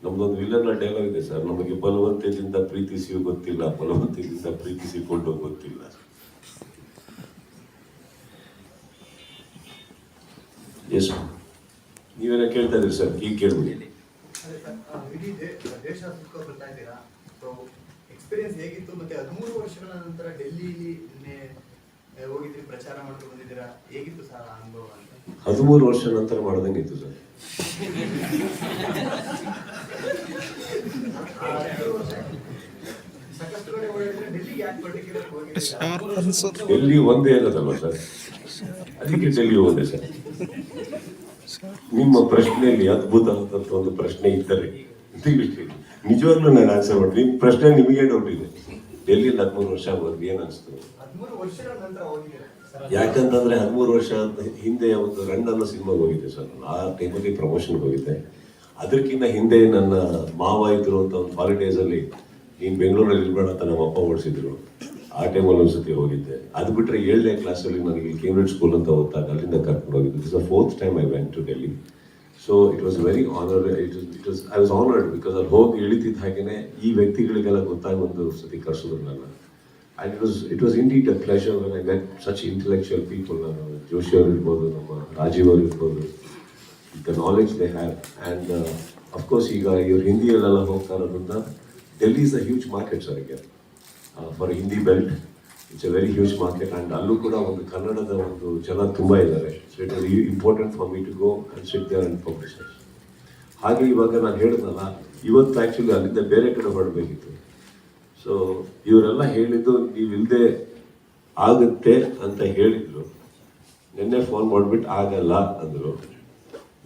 ನಮ್ದೊಂದು ವಿಲನ್ ಡೈಲಾಗ್ ಇದೆ ಸರ್, ನಮಗೆ ಬಲವಂತದಿಂದ ಪ್ರೀತಿಸಿ ಗೊತ್ತಿಲ್ಲ, ಬಲವಂತದಿಂದ ಪ್ರೀತಿಸಿಕೊಂಡು ಗೊತ್ತಿಲ್ಲ. ಎಸ್, ನೀವೇನ ಕೇಳ್ತಾ ಇದ್ರಿ ಸರ್, ಈಗ ಕೇಳ್ಬಿಡಿ. ಇಡೀ ದೇಶ ಸುತ್ತ ಬರ್ತಾ ಇದ್ದೀರಾ, ಸೊ ಎಕ್ಸ್ಪೀರಿಯನ್ಸ್ ಹೇಗಿತ್ತು? ಮತ್ತೆ 13 ವರ್ಷಗಳ ನಂತರ ಡೆಲ್ಲಿಲಿ ಹೋಗಿದ್ರಿ, ಪ್ರಚಾರ ಮಾಡ್ಕೊಂಡು ಬಂದಿದ್ದೀರಾ, ಹೇಗಿತ್ತು ಸರ್ ಆ ಅನುಭವ ಅಂತ? 13 ವರ್ಷ ನಂತರ ಮಾಡ್ದಂಗಿತ್ತು ಸರ್. ಸಾಕಷ್ಟು ಕಡೆ ಹೋಗಿದ್ರೆ ಡೆಲ್ಲಿಗೆ ಯಾಕೆ ಪರ್ಟಿಕ್ಯುಲರ್ ಹೋಗಿದ್ದೀರಾ? ಡೆಲ್ಲಿ ಒಂದೇ ಇರೋದಲ್ವ ಸರ್, ಅದಕ್ಕೆ ಡೆಲ್ಲಿ ಹೋದೆ ಸರ್. ನಿಮ್ಮ ಪ್ರಶ್ನೆಯಲ್ಲಿ ಅದ್ಭುತ ಅಂತ ಒಂದು ಪ್ರಶ್ನೆ ಇದ್ದರೆ ನಿಜವಾಗ್ಲೂ ನಾನು ಆನ್ಸರ್ ಮಾಡ್ತೀನಿ. ನಿಮ್ಮ ಪ್ರಶ್ನೆ ನಿಮಗೆ ಡೌಟ್ ಇದೆ. ಡೆಲ್ಲಿಯಲ್ಲಿ 13 ವರ್ಷ ಹೋದ್ವಿ, ಏನು ಅನಿಸ್ತು? 13 ವರ್ಷಗಳ ನಂತರ ಹೋಗಿದ್ದೀರಾ? ಯಾಕಂತಂದ್ರೆ 13 ವರ್ಷ ಹಿಂದೆ ಒಂದು ರನ್ ಅನ್ನೋ ಸಿನಿಮಾಗೆ ಹೋಗಿದ್ದೆ ಸರ್. ಆ ಟೈಮಲ್ಲಿ ಪ್ರಮೋಷನ್ಗೆ ಹೋಗಿದ್ದೆ. ಅದಕ್ಕಿಂತ ಹಿಂದೆ ನನ್ನ ಮಾವ ಇದ್ರು ಅಂತ ಒಂದು ಹಾಲಿಡೇಸಲ್ಲಿ ನೀನು ಬೆಂಗಳೂರಲ್ಲಿ ಇರ್ಬೇಡ ಅಂತ ನಮ್ಮ ಅಪ್ಪ ಓಡಿಸಿದ್ರು. ಆ ಟೈಮಲ್ಲಿ ಒಂದ್ಸತಿ ಹೋಗಿದ್ದೆ. ಅದು ಬಿಟ್ಟರೆ 7ನೇ ಕ್ಲಾಸಲ್ಲಿ ನನಗೆ ಕೇಂಬ್ರಿಡ್ಜ್ ಸ್ಕೂಲ್ ಅಂತ ಓದ್ತಾಗ ಅಲ್ಲಿಂದ ಕರ್ಕೊಂಡು ಹೋಗಿದ್ದೆ. It's the 4th time I went to Delhi. So it was very honour. I was honoured because ಅಲ್ಲಿ ಹೋಗಿ ಇಳಿತಿದ್ದ ಹಾಗೆಯೇ ಈ ವ್ಯಕ್ತಿಗಳಿಗೆಲ್ಲ ಗೊತ್ತಾಗಿ ಒಂದು ಸತಿ ಕರೆಸಿದ್ರು ನನ್ನ. And it was indeed a pleasure when I met such intellectual people. Joshi ಅವರು ಇರ್ಬೋದು, ನಮ್ಮ ರಾಜೀವ್ ಅವರು ಇರ್ಬೋದು, the knowledge they have. And of course ಈಗ ಇವ್ರು ಹಿಂದಿಯಲ್ಲೆಲ್ಲ ಹೋಗ್ತಾ ಇರೋದ್ರಿಂದ Delhi is a huge market sir again. For Hindi belt it's a very huge market, and ಅಲ್ಲೂ ಕೂಡ ಒಂದು ಕನ್ನಡದ ಒಂದು ಜನ ತುಂಬ ಇದ್ದಾರೆ. So it was important for me to go and sit there and publish it. ಹಾಗೆ ಇವಾಗ ನಾನು ಹೇಳಿದ್ನಲ್ಲ, ಇವತ್ತು ಆ್ಯಕ್ಚುಲಿ ಅಲ್ಲಿಂದ ಬೇರೆ ಕಡೆ ಹೊರಡಬೇಕಿತ್ತು. ಸೊ ಇವರೆಲ್ಲ ಹೇಳಿದ್ದು ನೀವಿಲ್ಲದೆ ಆಗುತ್ತೆ ಅಂತ ಹೇಳಿದ್ರು. ನಿನ್ನೆ ಫೋನ್ ಮಾಡಿಬಿಟ್ಟು ಆಗಲ್ಲ ಅಂದರು.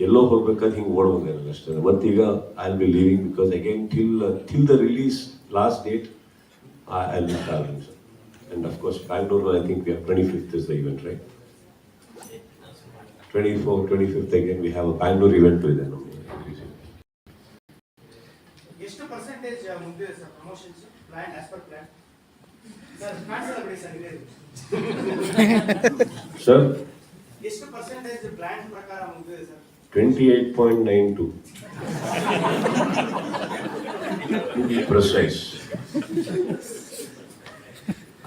ಎಲ್ಲೋ ಹೋಗ್ಬೇಕಾದ್ರೆ ಹಿಂಗೆ ಓಡ್ಬಂದೆ ನಾನು ಅಷ್ಟೇ. ಮತ್ತೀಗ I will be leaving because again till the release last date I will be travelling sir. And of course Bangalore I think we have 25th is the event right. 24th 25th again we have a Bangalore event ಇದೆ ನಮಗೆ. ಎಷ್ಟು percentage ಮುಗಿದಿದೆ sir promotions plan as per plan? Sir ಕಾಣಿಸಲ್ಲ ಬಿಡಿ sir, ಇದೆ sir ಎಷ್ಟು percentage plan ಪ್ರಕಾರ ಮುಗಿದಿದೆ sir? 28.92 to be precise.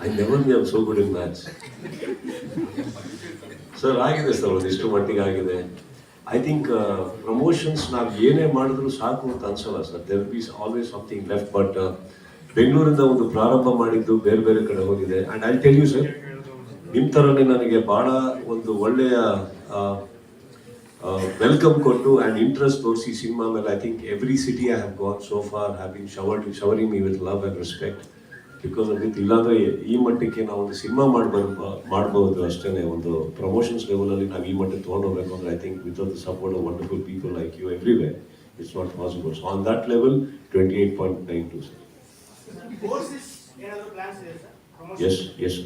I never am so good in maths. Sir ಆಗಿದೆ ಸರ್, ಒಂದಿಷ್ಟು ಮಟ್ಟಿಗೆ ಆಗಿದೆ. ಐ ಥಿಂಕ್ ಪ್ರಮೋಷನ್ಸ್ ನಾವು ಏನೇ ಮಾಡಿದ್ರು ಸಾಕು ಅಂತ ಅನ್ಸಲ್ಲ sir. There be always something left. But ಬೆಂಗಳೂರಿಂದ ಒಂದು ಪ್ರಾರಂಭ ಮಾಡಿದ್ದು ಬೇರೆ ಬೇರೆ ಕಡೆ ಹೋಗಿದೆ. And I tell you sir, ನಿಮ್ಮ ಥರನೇ ನನಗೆ ಭಾಳ ಒಂದು ಒಳ್ಳೆಯ ವೆಲ್ಕಮ್ ಕೊಟ್ಟು ಆ್ಯಂಡ್ ಇಂಟ್ರೆಸ್ಟ್ ತೋರಿಸಿ ಸಿನಿಮಾ ಮೇಲೆ. I think every city I have gone so far have been showering me with love and respect. Because of it. ಇಲ್ಲಾಂದರೆ ಈ ಮಟ್ಟಕ್ಕೆ ನಾವು ಒಂದು ಸಿನಿಮಾ ಮಾಡ್ಬೋದು ಅಷ್ಟೇ. ಒಂದು ಪ್ರಮೋಷನ್ಸ್ ಲೆವೆಲಲ್ಲಿ ನಾವು ಈ ಮಟ್ಟಕ್ಕೆ ತೊಗೊಂಡೋಗ್ಬೇಕು ಅಂದರೆ I think without the support of wonderful people like you everywhere it's not possible. So on that level 28.92 sir. Yes yes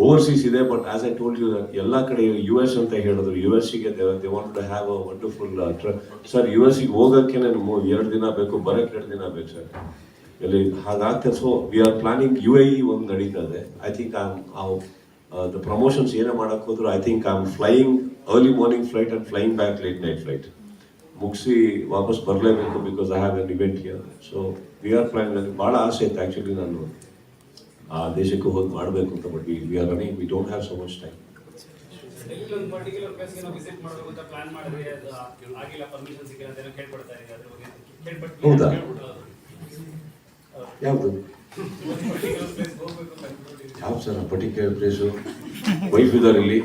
overseas ಇದೆ, but as I told you ಎಲ್ಲ ಕಡೆ US ಅಂತ ಹೇಳಿದ್ರು. US-ಗೆ they want to have a wonderful sir. US-ಗೆ ಹೋಗೋಕ್ಕೆ 2 ದಿನ ಬೇಕು, ಬರೋಕ್ಕೆ 2 ದಿನ ಬೇಕು ಸರ್. ಎಲ್ಲಿ ಹಾಗಾಗ್ತದೆ. So we are planning UAE ಒಂದು ನಡೀತಾ ಇದೆ. ಐ ಥಿಂಕ್ ದ ಪ್ರಮೋಷನ್ಸ್ ಏನೇ ಮಾಡೋಕ್ಕೆ ಹೋದ್ರು I think I am flying early morning flight and flying back late night flight ಮುಗಿಸಿ ವಾಪಸ್ ಬರಲೇಬೇಕು because I have an event here. So we are planning. ನನಗೆ ಭಾಳ ಆಸೆ ಇತ್ತು ಆ್ಯಕ್ಚುಲಿ ನಾನು ಆ ದೇಶಕ್ಕೆ ಹೋಗಿ ಮಾಡಬೇಕು ಅಂತ, but we are running, we don't have so much time. ಒಂದು ಪರ್ಟಿಕ್ಯುಲರ್ ಪ್ಲೇಸ್ಗೆ ನಾವು ವಿಸಿಟ್ ಮಾಡಬೇಕು ಅಂತ ಪ್ಲಾನ್ ಮಾಡಿದ್ರೆ ಅದು ಆಗಿಲ್ಲ, ಪರ್ಮಿಷನ್ ಸಿಕ್ಕಿಲ್ಲ ಅಂತ ಕೇಳ್ಪಡ್ತಾ ಇದೆ. ಅದ್ರ ಬಗ್ಗೆ ಕೇಳ್ಪಟ್ಟು ಹೌದಾ? ಯಾವುದು ಯಾವ ಸರ್ ಪರ್ಟಿಕ್ಯುಲರ್ ಪ್ಲೇಸು? ವೈಫ್ ಇದ್ದಾರೆ ಇಲ್ಲಿ.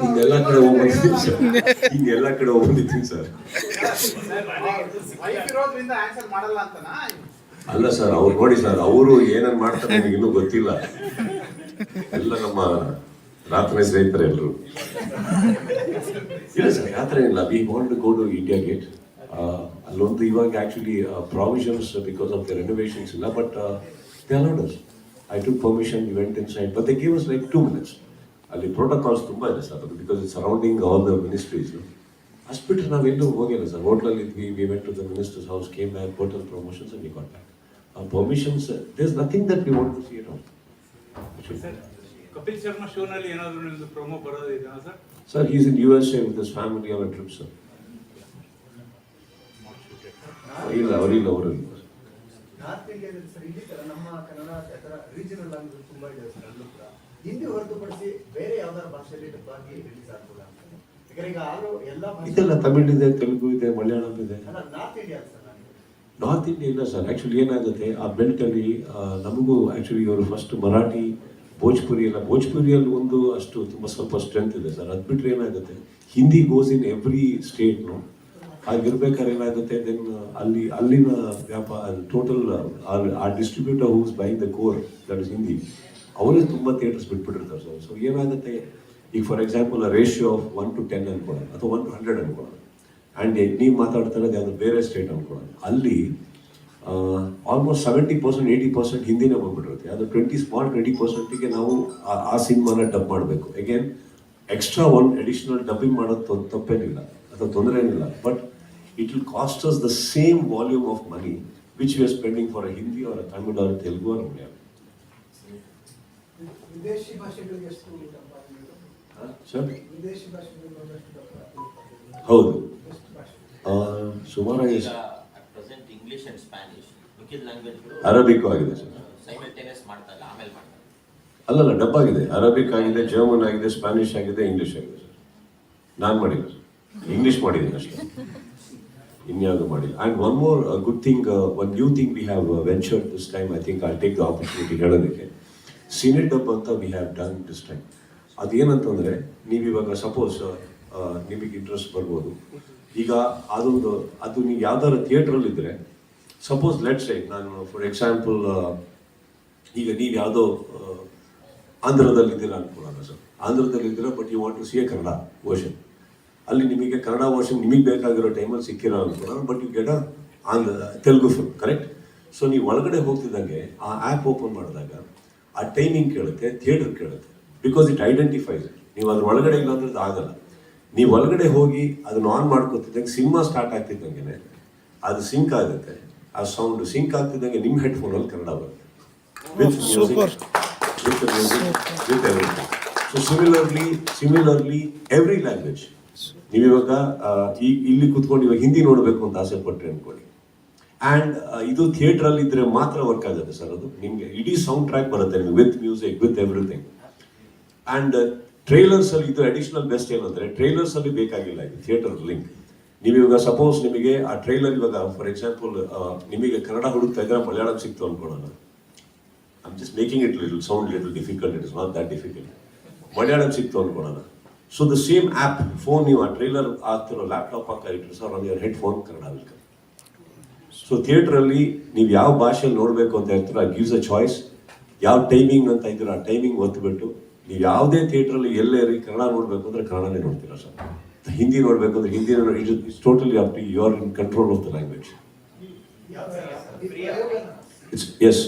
ಹಿಂಗೆಲ್ಲ ಕಡೆ ಹೋಗ್ಬಂದಿದ್ದೀನಿ ಸರ್, ಹಿಂಗೆಲ್ಲ ಕಡೆ ಹೋಗ್ಬಂದಿದ್ದೀನಿ ಸರ್. ಅಲ್ಲ ಸರ್, ಅವ್ರು ನೋಡಿ ಸರ್, ಅವರು ಏನನ್ ಮಾಡ್ತಾರೆ ನಿಮಗೆ ಇನ್ನೂ ಗೊತ್ತಿಲ್ಲ. ಎಲ್ಲ ನಮ್ಮ ರಾತ್ರಿ ಸ್ನೇಹಿತರೆ ಎಲ್ಲರೂ. ಇಲ್ಲ ಸರ್, ಆ ಥರ ಇಲ್ಲ. We want to go to India Gate. ಅಲ್ಲೊಂದು ಇವಾಗ actually provisions because of the renovations ಇಲ್ಲ, but they allowed us. I took permission, we went inside, but they give us like 2 minutes. ಅಲ್ಲಿ ಪ್ರೋಟೋಕಾಲ್ಸ್ ತುಂಬ ಇದೆ sir, ಅದು because it's surrounding all the ministries. ಅಷ್ಟು ಬಿಟ್ಟರೆ ನಾವೆಲ್ಲೂ ಹೋಗಿಲ್ಲ ಸರ್. ಹೋಟ್ಲಲ್ಲಿ ಇದ್ವಿ, we went to the minister's house, came back, hotel promotions and we got back. Permissions, there's nothing that we want to see at all. Kapil Sharma ಶೋನಲ್ಲಿ ಏನಾದರೂ ನಿಮ್ಮದು promo ಬರೋದಿದೆಯಾ sir? Sir, he's in USA with his family on a trip, sir. ಇಲ್ಲ ಅವರಿಲ್ಲ. North ಇಂಡಿಯಾದಲ್ಲಿ sir ಇಲ್ಲಿ ನಮ್ಮ ಕನ್ನಡ ಥರ regional language ತುಂಬ ಇದೆ ಸರ್. ಅಲ್ಲೂ ಕೂಡ ಹಿಂದಿ ಹೊರತುಪಡಿಸಿ ಬೇರೆ ಯಾವ್ದಾದ್ರು ಭಾಷೆಯಲ್ಲಿ ಡಬ್ಬಾಗಿ ರಿಲೀಸ್ ಆಗ್ಬೋದಾ ಅಂತ. ಈಗ ಆರು ಎಲ್ಲ ಇದೆಲ್ಲ ತಮಿಳ್ ಇದೆ, ತೆಲುಗು ಇದೆ, ಮಲಯಾಳಂ ಇದೆ. North India sir. North India ಇಲ್ಲ ಸರ್. ಆ್ಯಕ್ಚುಲಿ ಏನಾಗುತ್ತೆ, ಆ ಬೆಲ್ಟಲ್ಲಿ ನಮಗೂ ಆ್ಯಕ್ಚುಲಿ ಇವರು ಫಸ್ಟ್ ಮರಾಠಿ, ಭೋಜ್ಪುರಿ ಎಲ್ಲ, ಭೋಜ್ಪುರಿಯಲ್ಲಿ ಒಂದು ಅಷ್ಟು ತುಂಬ ಸ್ವಲ್ಪ ಸ್ಟ್ರೆಂತ್ ಇದೆ ಸರ್. ಅದು ಬಿಟ್ಟರೆ ಏನಾಗುತ್ತೆ, ಹಿಂದಿ ಗೋಸ್ ಇನ್ ಎವ್ರಿ ಸ್ಟೇಟ್ನು. ಹಾಗಿರ್ಬೇಕಾದ್ರೆ ಏನಾಗುತ್ತೆ, ದೆನ್ ಅಲ್ಲಿನ ವ್ಯಾಪಾರ ಟೋಟಲ್ ಆ distributor who's buying the core that is Hindi, ಅವರೇ ತುಂಬ ಥಿಯೇಟರ್ಸ್ ಬಿಟ್ಬಿಟ್ಟಿರ್ತಾರೆ ಸರ್. ಸೊ ಏನಾಗುತ್ತೆ, ಈಗ for example ratio of 1 to 10 ಅನ್ಕೊಳ್ಳೋಣ, ಅಥವಾ 1 to 100 ಅನ್ಕೊಳ್ಳೋಣ. ಆ್ಯಂಡ್ ನೀವು ಮಾತಾಡ್ತಾ ಇರೋದು ಯಾವುದು ಬೇರೆ ಸ್ಟೇಟ್ ಅನ್ಕೊಳ್ಳೋಣ, ಅಲ್ಲಿ ಆಲ್ಮೋಸ್ಟ್ 70%, 80% ಹಿಂದಿನೇ ಬಂದ್ಬಿಟ್ಟಿರುತ್ತೆ. ಅದು 20% ನಾವು ಆ ಸಿನಿಮಾನ ಡಬ್ ಮಾಡಬೇಕು. ಅಗೇನ್ ಎಕ್ಸ್ಟ್ರಾ 1 additional ಡಬ್ಬಿಂಗ್ ಮಾಡೋದು ತಪ್ಪೇನಿಲ್ಲ, ಅಥವಾ ತೊಂದರೆ ಏನಿಲ್ಲ. But it will cost us the same volume of money which we are spending for a Hindi or a Tamil or Telugu or Malayalam. ವಿದೇಶಿ ಭಾಷೆಗಳಿಗೆ ಎಷ್ಟು ಸರ್? ವಿದೇಶಿ ಭಾಷೆಗಳಿಗೆ ಹೌದು, ಸುಮಾರಾಗಿ ಇಂಗ್ಲಿಷ್ ಅಂಡ್ ಸ್ಪ್ಯಾನಿಷ್ ಮಿಕ್ಕಿದ ಲ್ಯಾಂಗ್ವೇಜ್ಗಳು ಅರಬಿಕ್ ಆಗಿದೆ ಸರ್. ಸೈಮಲ್ಟೇನಿಯಸ್ ಮಾಡ್ತಾರೆ, ಆಮೇಲೆ ಮಾಡ್ತಾರೆ. ಅಲ್ಲಲ್ಲ, ಡಬ್ ಆಗಿದೆ. ಅರಬಿಕ್ ಆಗಿದೆ, ಜರ್ಮನ್ ಆಗಿದೆ, ಸ್ಪ್ಯಾನಿಷ್ ಆಗಿದೆ, ಇಂಗ್ಲೀಷ್ ಆಗಿದೆ ಸರ್. ನಾನು ಮಾಡಿಲ್ಲ ಸರ್, ಇಂಗ್ಲೀಷ್ ಮಾಡಿದ್ದೀನಿ ಅಷ್ಟೇ, ಇನ್ಯಾವುದು ಮಾಡಿಲ್ಲ. And one more good thing, one new thing we have ventured this time. I think I take the opportunity ಹೇಳೋದಕ್ಕೆ. ಸಿನಿ ಡಬ್ ಅಂತ we have done this time. ಅದೇನಂತಂದರೆ, ನೀವು ಇವಾಗ ಸಪೋಸ್ ನಿಮಗೆ ಇಂಟ್ರೆಸ್ಟ್ ಬರ್ಬೋದು. ಈಗ ಅದು ನೀವು ಯಾವ್ದಾದ್ರು ಥಿಯೇಟ್ರಲ್ಲಿ ಇದ್ದರೆ, ಸಪೋಸ್ ಲೆಟ್ಸ್ ಸೇ ನಾನು ಫಾರ್ ಎಕ್ಸಾಂಪಲ್ ಈಗ ನೀವು ಯಾವುದೋ ಆಂಧ್ರದಲ್ಲಿದ್ದೀರಾ ಅನ್ಕೊಳ್ಳೋಣ ಸರ್. ಆಂಧ್ರದಲ್ಲಿದ್ದೀರಾ, but you want to see a Kannada version. ಅಲ್ಲಿ ನಿಮಗೆ ಕನ್ನಡ ವರ್ಷನ್ ನಿಮಗೆ ಬೇಕಾಗಿರೋ ಟೈಮಲ್ಲಿ ಸಿಕ್ಕಿರೋ ಅನ್ಕೊಳ್ಳೋಣ, but you get Telugu film, correct? So ನೀವು ಒಳಗಡೆ ಹೋಗ್ತಿದ್ದಂಗೆ ಆ ಆ್ಯಪ್ ಓಪನ್ ಮಾಡಿದಾಗ ಆ ಟೈಮಿಂಗ್ ಕೇಳುತ್ತೆ, ಥಿಯೇಟರ್ ಕೇಳುತ್ತೆ, ಬಿಕಾಸ್ ಇಟ್ ಐಡೆಂಟಿಫೈಸ್ ಇಟ್. ನೀವು ಅದ್ರ ಒಳಗಡೆ ಇಲ್ಲ ಅಂದ್ರೆ ಅದು ಆಗಲ್ಲ. ನೀವು ಒಳಗಡೆ ಹೋಗಿ ಅದನ್ನು ಆನ್ ಮಾಡ್ಕೊತಿದ್ದಂಗೆ ಸಿನಿಮಾ ಸ್ಟಾರ್ಟ್ ಆಗ್ತಿದ್ದಂಗೆ ಅದು ಸಿಂಕ್ ಆಗುತ್ತೆ. ಆ ಸೌಂಡ್ ಸಿಂಕ್ ಆಗ್ತಿದ್ದಂಗೆ ನಿಮ್ಮ ಹೆಡ್ಫೋನಲ್ಲಿ ಕನ್ನಡ ಬರುತ್ತೆ, with music, with everything. So similarly every language. ನೀವಿವಾಗ ಇಲ್ಲಿ ಕುತ್ಕೊಂಡು ಇವಾಗ ಹಿಂದಿ ನೋಡಬೇಕು ಅಂತ ಆಸೆ ಪಟ್ಟರೆ ಅನ್ಕೊಳ್ಳಿ, ಆ್ಯಂಡ್ ಇದು ಥಿಯೇಟ್ರಲ್ಲಿ ಇದ್ರೆ ಮಾತ್ರ ವರ್ಕ್ ಆಗುತ್ತೆ ಸರ್. ಅದು ನಿಮಗೆ ಇಡೀ ಸೌಂಡ್ ಟ್ರ್ಯಾಕ್ ಬರುತ್ತೆ ನಿಮಗೆ, with music, with everything. And trailers ಅಲ್ಲಿ ಇದು ಅಡಿಷನಲ್ ಬೆಸ್ಟ್ ಏನಂದ್ರೆ, ಟ್ರೈಲರ್ಸ್ ಅಲ್ಲಿ ಬೇಕಾಗಿಲ್ಲ ಇದು ಥಿಯೇಟರ್ ಲಿಂಕ್. ನೀವಿವಾಗ ಸಪೋಸ್ ನಿಮಗೆ ಆ ಟ್ರೈಲರ್ ಇವಾಗ ಫಾರ್ ಎಕ್ಸಾಂಪಲ್ ನಿಮಗೆ ಕನ್ನಡ ಹುಡುಕ್ತಾ ಇದ್ರೆ ಮಲಯಾಳಂ ಸಿಕ್ತು ಅನ್ಕೊಳ್ಳೋಣ. I am just making it little sound little difficult, it is not that difficult. Malayalam ಸಿಕ್ತು ಅನ್ಕೊಳ್ಳೋಣ, So the same app, phone ನೀವು ಆ ಟ್ರೈಲರ್ ಆಗ್ತಿರೋ ಲ್ಯಾಪ್ಟಾಪ್ ಹಾಕಿಟ್ರೆ sir on your headphone Kannada will come. So ಥಿಯೇಟ್ರಲ್ಲಿ ನೀವು ಯಾವ ಭಾಷೆಯಲ್ಲಿ ನೋಡಬೇಕು ಅಂತ ಹೇಳ್ತೀರೋ ಗಿವ್ಸ್ ಅ ಚಾಯ್ಸ್. ಯಾವ ಟೈಮಿಂಗ್ ಅಂತ ಇದ್ದೀರೋ ಆ ಟೈಮಿಂಗ್ ಒತ್ತುಬಿಟ್ಟು ನೀವು ಯಾವುದೇ ಥಿಯೇಟ್ರಲ್ಲಿ ಎಲ್ಲೇ ಇರಿ ಕನ್ನಡ ನೋಡಬೇಕು ಅಂದರೆ ಕನ್ನಡನೇ ನೋಡ್ತೀರಾ ಸರ್. ಹಿಂದಿ ನೋಡಬೇಕು ಅಂದರೆ Hindi it's totally up to you are in control of the language. It's yes.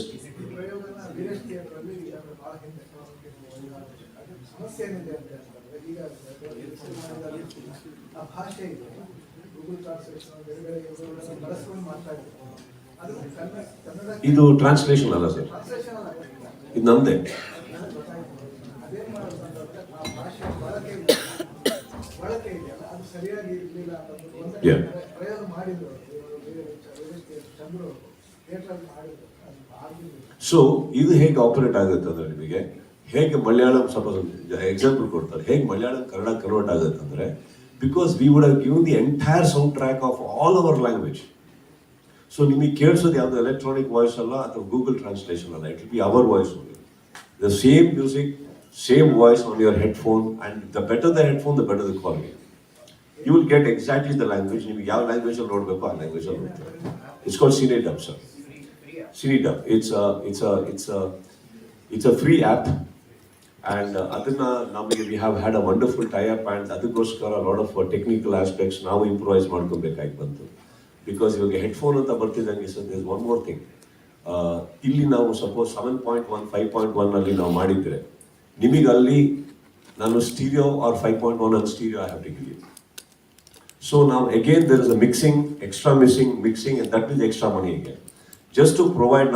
ಸಮಸ್ಯೆ ಏನಿದೆ ಅಂತ ಹೇಳಿದ್ರೆ ಈಗ ಆ ಭಾಷೆ ಇದೆ, ಗೂಗಲ್ ಟ್ರಾನ್ಸ್ಲೇಷನ್ ಬೇರೆ ಬೇರೆ ಬಳಸ್ಕೊಂಡು ಮಾತಾಡ್ತಾರೆ. ಅದು ಕನ್ನಡ ಇದು ಟ್ರಾನ್ಸ್ಲೇಷನ್ ಅಲ್ಲ ಸರ್, ಟ್ರಾನ್ಸ್ಲೇಷನ್ ಅಲ್ಲ, ಇದು ನಮ್ಮದೇ. ಅದೇನು ಮಾಡೋದು ಅಂತಂದ್ರೆ ಆ ಭಾಷೆ ಬಳಕೆ ಇದೆಯಲ್ಲ ಅದು ಸರಿಯಾಗಿ ಇರಲಿಲ್ಲ ಅಂತಂದ್ರೆ ಪ್ರಯೋಗ ಮಾಡಿದ್ರು ಚಂದ್ರು ಥಿಯೇಟ್ರಲ್ಲಿ ಮಾಡಿದ್ರು, ಅದು ಆಗಿಲ್ಲ. ಸೊ ಇದು ಹೇಗೆ ಆಪರೇಟ್ ಆಗುತ್ತೆ ಅಂದರೆ ನಿಮಗೆ ಹೇಗೆ ಮಲಯಾಳಂ ಸಪೋಸ್ ಎಕ್ಸಾಂಪಲ್ ಕೊಡ್ತಾರೆ, ಹೇಗೆ ಮಲಯಾಳಂ ಕನ್ನಡ ಕನ್ವರ್ಟ್ ಆಗುತ್ತೆ ಅಂದರೆ because we would have given the entire soundtrack of all our language. So ನಿಮಗೆ ಕೇಳಿಸೋದು ಯಾವುದು ಎಲೆಕ್ಟ್ರಾನಿಕ್ ವಾಯ್ಸ್ ಅಲ್ಲ ಅಥವಾ ಗೂಗಲ್ ಟ್ರಾನ್ಸ್ಲೇಷನ್ ಅಲ್ಲ, it will be our voice only. The same music, same voice on your headphone, and the better the headphone the better the quality. You will get exactly the language. ನಿಮಗೆ ಯಾವ ಲ್ಯಾಂಗ್ವೇಜಲ್ಲಿ ನೋಡಬೇಕು ಆ ಲ್ಯಾಂಗ್ವೇಜಲ್ಲಿ ನೋಡ್ತಾರೆ. It's called cine dub sir. Cine dub it's a free app, and ಅದನ್ನ ನಮಗೆ we have had a wonderful tie up, and ಅದಕ್ಕೋಸ್ಕರ ಲಾಟ್ ಆಫ್ ಟೆಕ್ನಿಕಲ್ ಆಸ್ಪೆಕ್ಟ್ಸ್ ನಾವು ಇಂಪ್ರೂವೈಸ್ ಮಾಡ್ಕೊಬೇಕಾಗಿ ಬಂತು. ಬಿಕಾಸ್ ಇವಾಗ ಹೆಡ್ಫೋನ್ ಅಂತ ಬರ್ತಿದ್ದಂಗೆ sir there is one more thing. ಇಲ್ಲಿ ನಾವು ಸಪೋಸ್ 7.1 5.1 ನಾವು ಮಾಡಿದ್ರೆ ನಿಮಗೆ ಅಲ್ಲಿ ನಾನು stereo R 5.1 and stereo I have to give you. So now again there is a mixing, extra mixing, and that is extra money again. Just to provide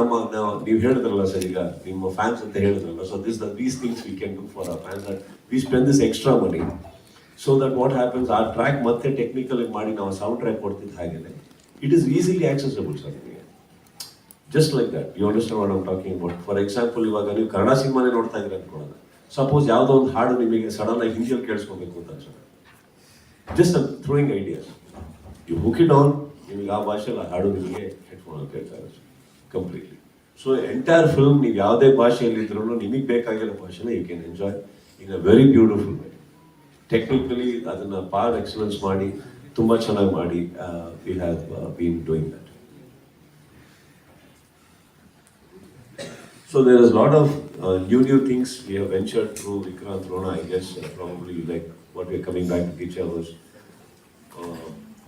ನೀವು ಹೇಳಿದ್ರಲ್ಲ sir, ಈಗ ನಿಮ್ಮ ಫ್ಯಾನ್ಸ್ ಅಂತ ಹೇಳಿದ್ರಲ್ಲ, so these things we can do for our fans, that we spend this extra money so that what happens, our track ಮತ್ತೆ technical ಮಾಡಿ ನಾವು sound track ಕೊಡ್ತಿದ್ದು ಹಾಗೇನೆ it is easily accessible sir. Just like that, you understand what I'm talking about. For example, ಇವಾಗ ನೀವು ಕನ್ನಡ ಸಿನಿಮಾನೇ ನೋಡ್ತಾ ಇದ್ರೆ ಅನ್ಕೊಳ್ಳೋಣ, suppose ಯಾವುದೋ ಒಂದು ಹಾಡು ನಿಮಗೆ ಸಡನ್ ಆಗಿ ಹಿಂದಿಯಲ್ಲಿ ಕೇಳಿಸ್ಕೋಬೇಕು ಅಂತ ಅನ್ಸೋಣ, just throwing ideas, you hook it on, ನಿಮಗೆ ಆ ಭಾಷೆಯಲ್ಲಿ ಹಾಡು ನಿಮಗೆ ಹೆಡ್ಫೋನಲ್ಲಿ ಕೇಳ್ತಾ ಇರೋದು ಕಂಪ್ಲೀಟ್ಲಿ. ಸೊ ಎಂಟೈರ್ ಫಿಲ್ಮ್ ನೀವು ಯಾವುದೇ ಭಾಷೆಯಲ್ಲಿ ಇದ್ರೂ ನಿಮಗೆ ಬೇಕಾಗಿರೋ ಭಾಷೆನ you can enjoy in a very beautiful way. Technically ಅದನ್ನು ಪಾರ್ ಎಕ್ಸಲೆನ್ಸ್ ಮಾಡಿ ತುಂಬ ಚೆನ್ನಾಗಿ ಮಾಡಿ we have been doing that. So there is a lot of new things we have ventured through Vikrant Rona. I guess probably like what we are coming back to Kiccha was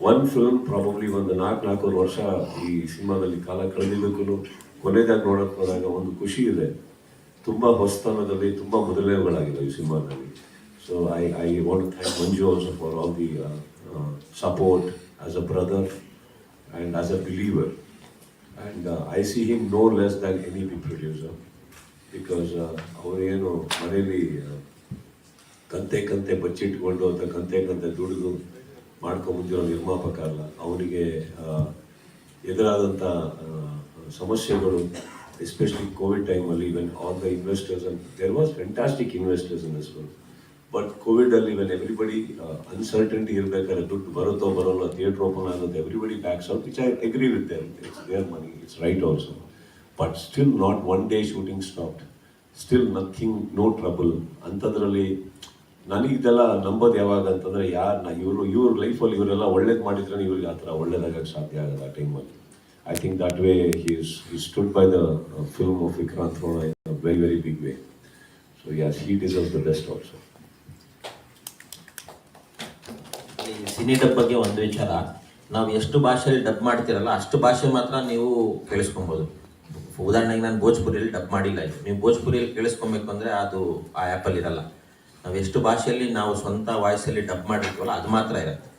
one film probably ಒಂದು 4 ವರ್ಷ ಈ ಸಿನಿಮಾದಲ್ಲಿ ಕಾಲ ಕಳೆದಿದ್ದಕ್ಕೂ ಕೊನೆದಾಗಿ ನೋಡೋಕೆ ಹೋದಾಗ ಒಂದು ಖುಷಿ ಇದೆ. ತುಂಬ ಹೊಸತನದಲ್ಲಿ ತುಂಬ ಮೊದಲನೆಗಳಾಗಿದೆ ಈ ಸಿನಿಮಾದಲ್ಲಿ. So I want to thank Manju also for all the support as a brother and as a believer. And I see him no less than any big producer, because ಅವರೇನು ಮನೇಲಿ ಕಂತೆ ಬಚ್ಚಿಟ್ಕೊಂಡು ಅಥವಾ ಕಂತೆ ದುಡಿದು ಮಾಡ್ಕೊಂಬಂದಿರೋ ನಿರ್ಮಾಪಕ ಅಲ್ಲ. ಅವನಿಗೆ ಎದುರಾದಂಥ ಸಮಸ್ಯೆಗಳು, ಎಸ್ಪೆಷಲಿ ಕೋವಿಡ್ ಟೈಮಲ್ಲಿ, when all the investors, and there was fantastic investors in this film, but ಕೋವಿಡಲ್ಲಿ ವೆನ್ ಎವ್ರಿಬಡಿ ಅನ್ಸರ್ಟನಿಟಿ ಇರಬೇಕಾದ್ರೆ ದುಡ್ಡು ಬರುತ್ತೋ ಬರೋಲ್ಲ, ಥಿಯೇಟ್ರ್ ಓಪನ್ ಆಗುತ್ತೆ, everybody backs out, which I agree with them, it's their money, it's right also, but still not one day shooting stopped, still nothing, no trouble. ಅಂಥದ್ರಲ್ಲಿ ನನಗಿದೆಲ್ಲ ನಂಬೋದು ಯಾವಾಗ ಅಂತಂದರೆ ಇವ್ರ ಲೈಫಲ್ಲಿ ಇವರೆಲ್ಲ ಒಳ್ಳೇದು ಮಾಡಿದ್ರೆ ಇವ್ರಿಗೆ ಆ ಥರ ಒಳ್ಳೇದಾಗಕ್ಕೆ ಸಾಧ್ಯ ಆಗೋದು ಆ ಟೈಮಲ್ಲಿ. I think that way he stood by the film of Vikrant Rona in a very, very big way. So yes, he deserves the best also. Cine dub ಬಗ್ಗೆ ಒಂದು ವಿಚಾರ, ನಾವು ಎಷ್ಟು ಭಾಷೆಯಲ್ಲಿ ಡಬ್ ಮಾಡ್ತಿರಲ್ಲ ಅಷ್ಟು ಭಾಷೆ ಮಾತ್ರ ನೀವು ಕೇಳಿಸ್ಕೊಬೋದು. ಉದಾಹರಣೆಗೆ ನಾನು ಭೋಜ್ಪುರಿಯಲ್ಲಿ ಡಬ್ ಮಾಡಿಲ್ಲ, ನೀವು ಭೋಜ್ಪುರಿಯಲ್ಲಿ ಕೇಳಿಸ್ಕೊಬೇಕು ಅಂದರೆ ಅದು ಆ ಆ್ಯಪಲ್ಲಿ ಇರಲ್ಲ. ನಾವು ಎಷ್ಟು ಭಾಷೆಯಲ್ಲಿ ನಾವು ಸ್ವಂತ ವಾಯ್ಸಲ್ಲಿ ಡಬ್ ಮಾಡಿರ್ತೀವಲ್ಲ ಅದು ಮಾತ್ರ ಇರುತ್ತೆ.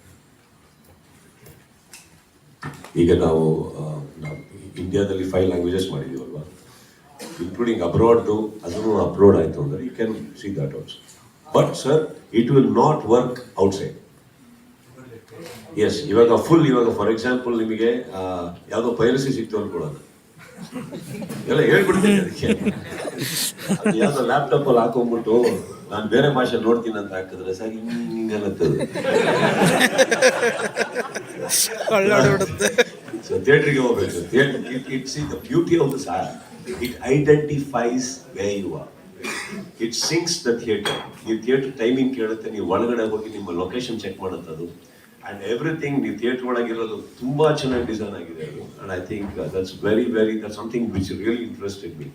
ಈಗ ನಾವು ಇಂಡಿಯಾದಲ್ಲಿ 5 ಲ್ಯಾಂಗ್ವೇಜಸ್ ಮಾಡಿದ್ದೀವಲ್ವಾ, ಇನ್ಕ್ಲೂಡಿಂಗ್ ಅಬ್ರಾಡ್ದು, ಅದನ್ನು ಅಪ್ಲೋಡ್ ಆಯಿತು ಅಂದರೆ you can see that also. But sir, it will not work outside. Yes, ಇವಾಗ ಫಾರ್ ಎಕ್ಸಾಂಪಲ್ ನಿಮಗೆ ಯಾವುದೋ ಪೈರಸಿ ಸಿಕ್ತು ಅನ್ಕೊಳ್ಳೋಣ, ಎಲ್ಲ ಹೇಳ್ಬಿಡ್ತೀನಿ ಅದಕ್ಕೆ, ಅದು ಯಾವುದೋ ಲ್ಯಾಪ್ಟಾಪಲ್ಲಿ ಹಾಕೊಂಡ್ಬಿಟ್ಟು ನಾನು ಬೇರೆ ಭಾಷೆ ನೋಡ್ತೀನಿ ಅಂತ ಹಾಕಿದ್ರೆ ಸರ್ ಹಿಂಗನ್ನತ್ತದು. ಸೊ ಥಿಯೇಟ್ರಿಗೆ ಹೋಗ್ಬೇಕು. It's the beauty of this app, it identifies where you are. It syncs the theatre. ನೀವು ಥಿಯೇಟರ್ ಟೈಮಿಂಗ್ ಕೇಳುತ್ತೆ, ನೀವು ಒಳಗಡೆ ಹೋಗಿ ನಿಮ್ಮ ಲೊಕೇಶನ್ ಚೆಕ್ ಮಾಡುತ್ತೆ ಅದು. ಆ್ಯಂಡ್ ಎವ್ರಿಥಿಂಗ್ ನೀವು ಥಿಯೇಟರ್ ಒಳಗಿರೋದು ತುಂಬ ಚೆನ್ನಾಗಿ ಡಿಸೈನ್ ಆಗಿದೆ ಅದು. And I think that's that's something which really interested me.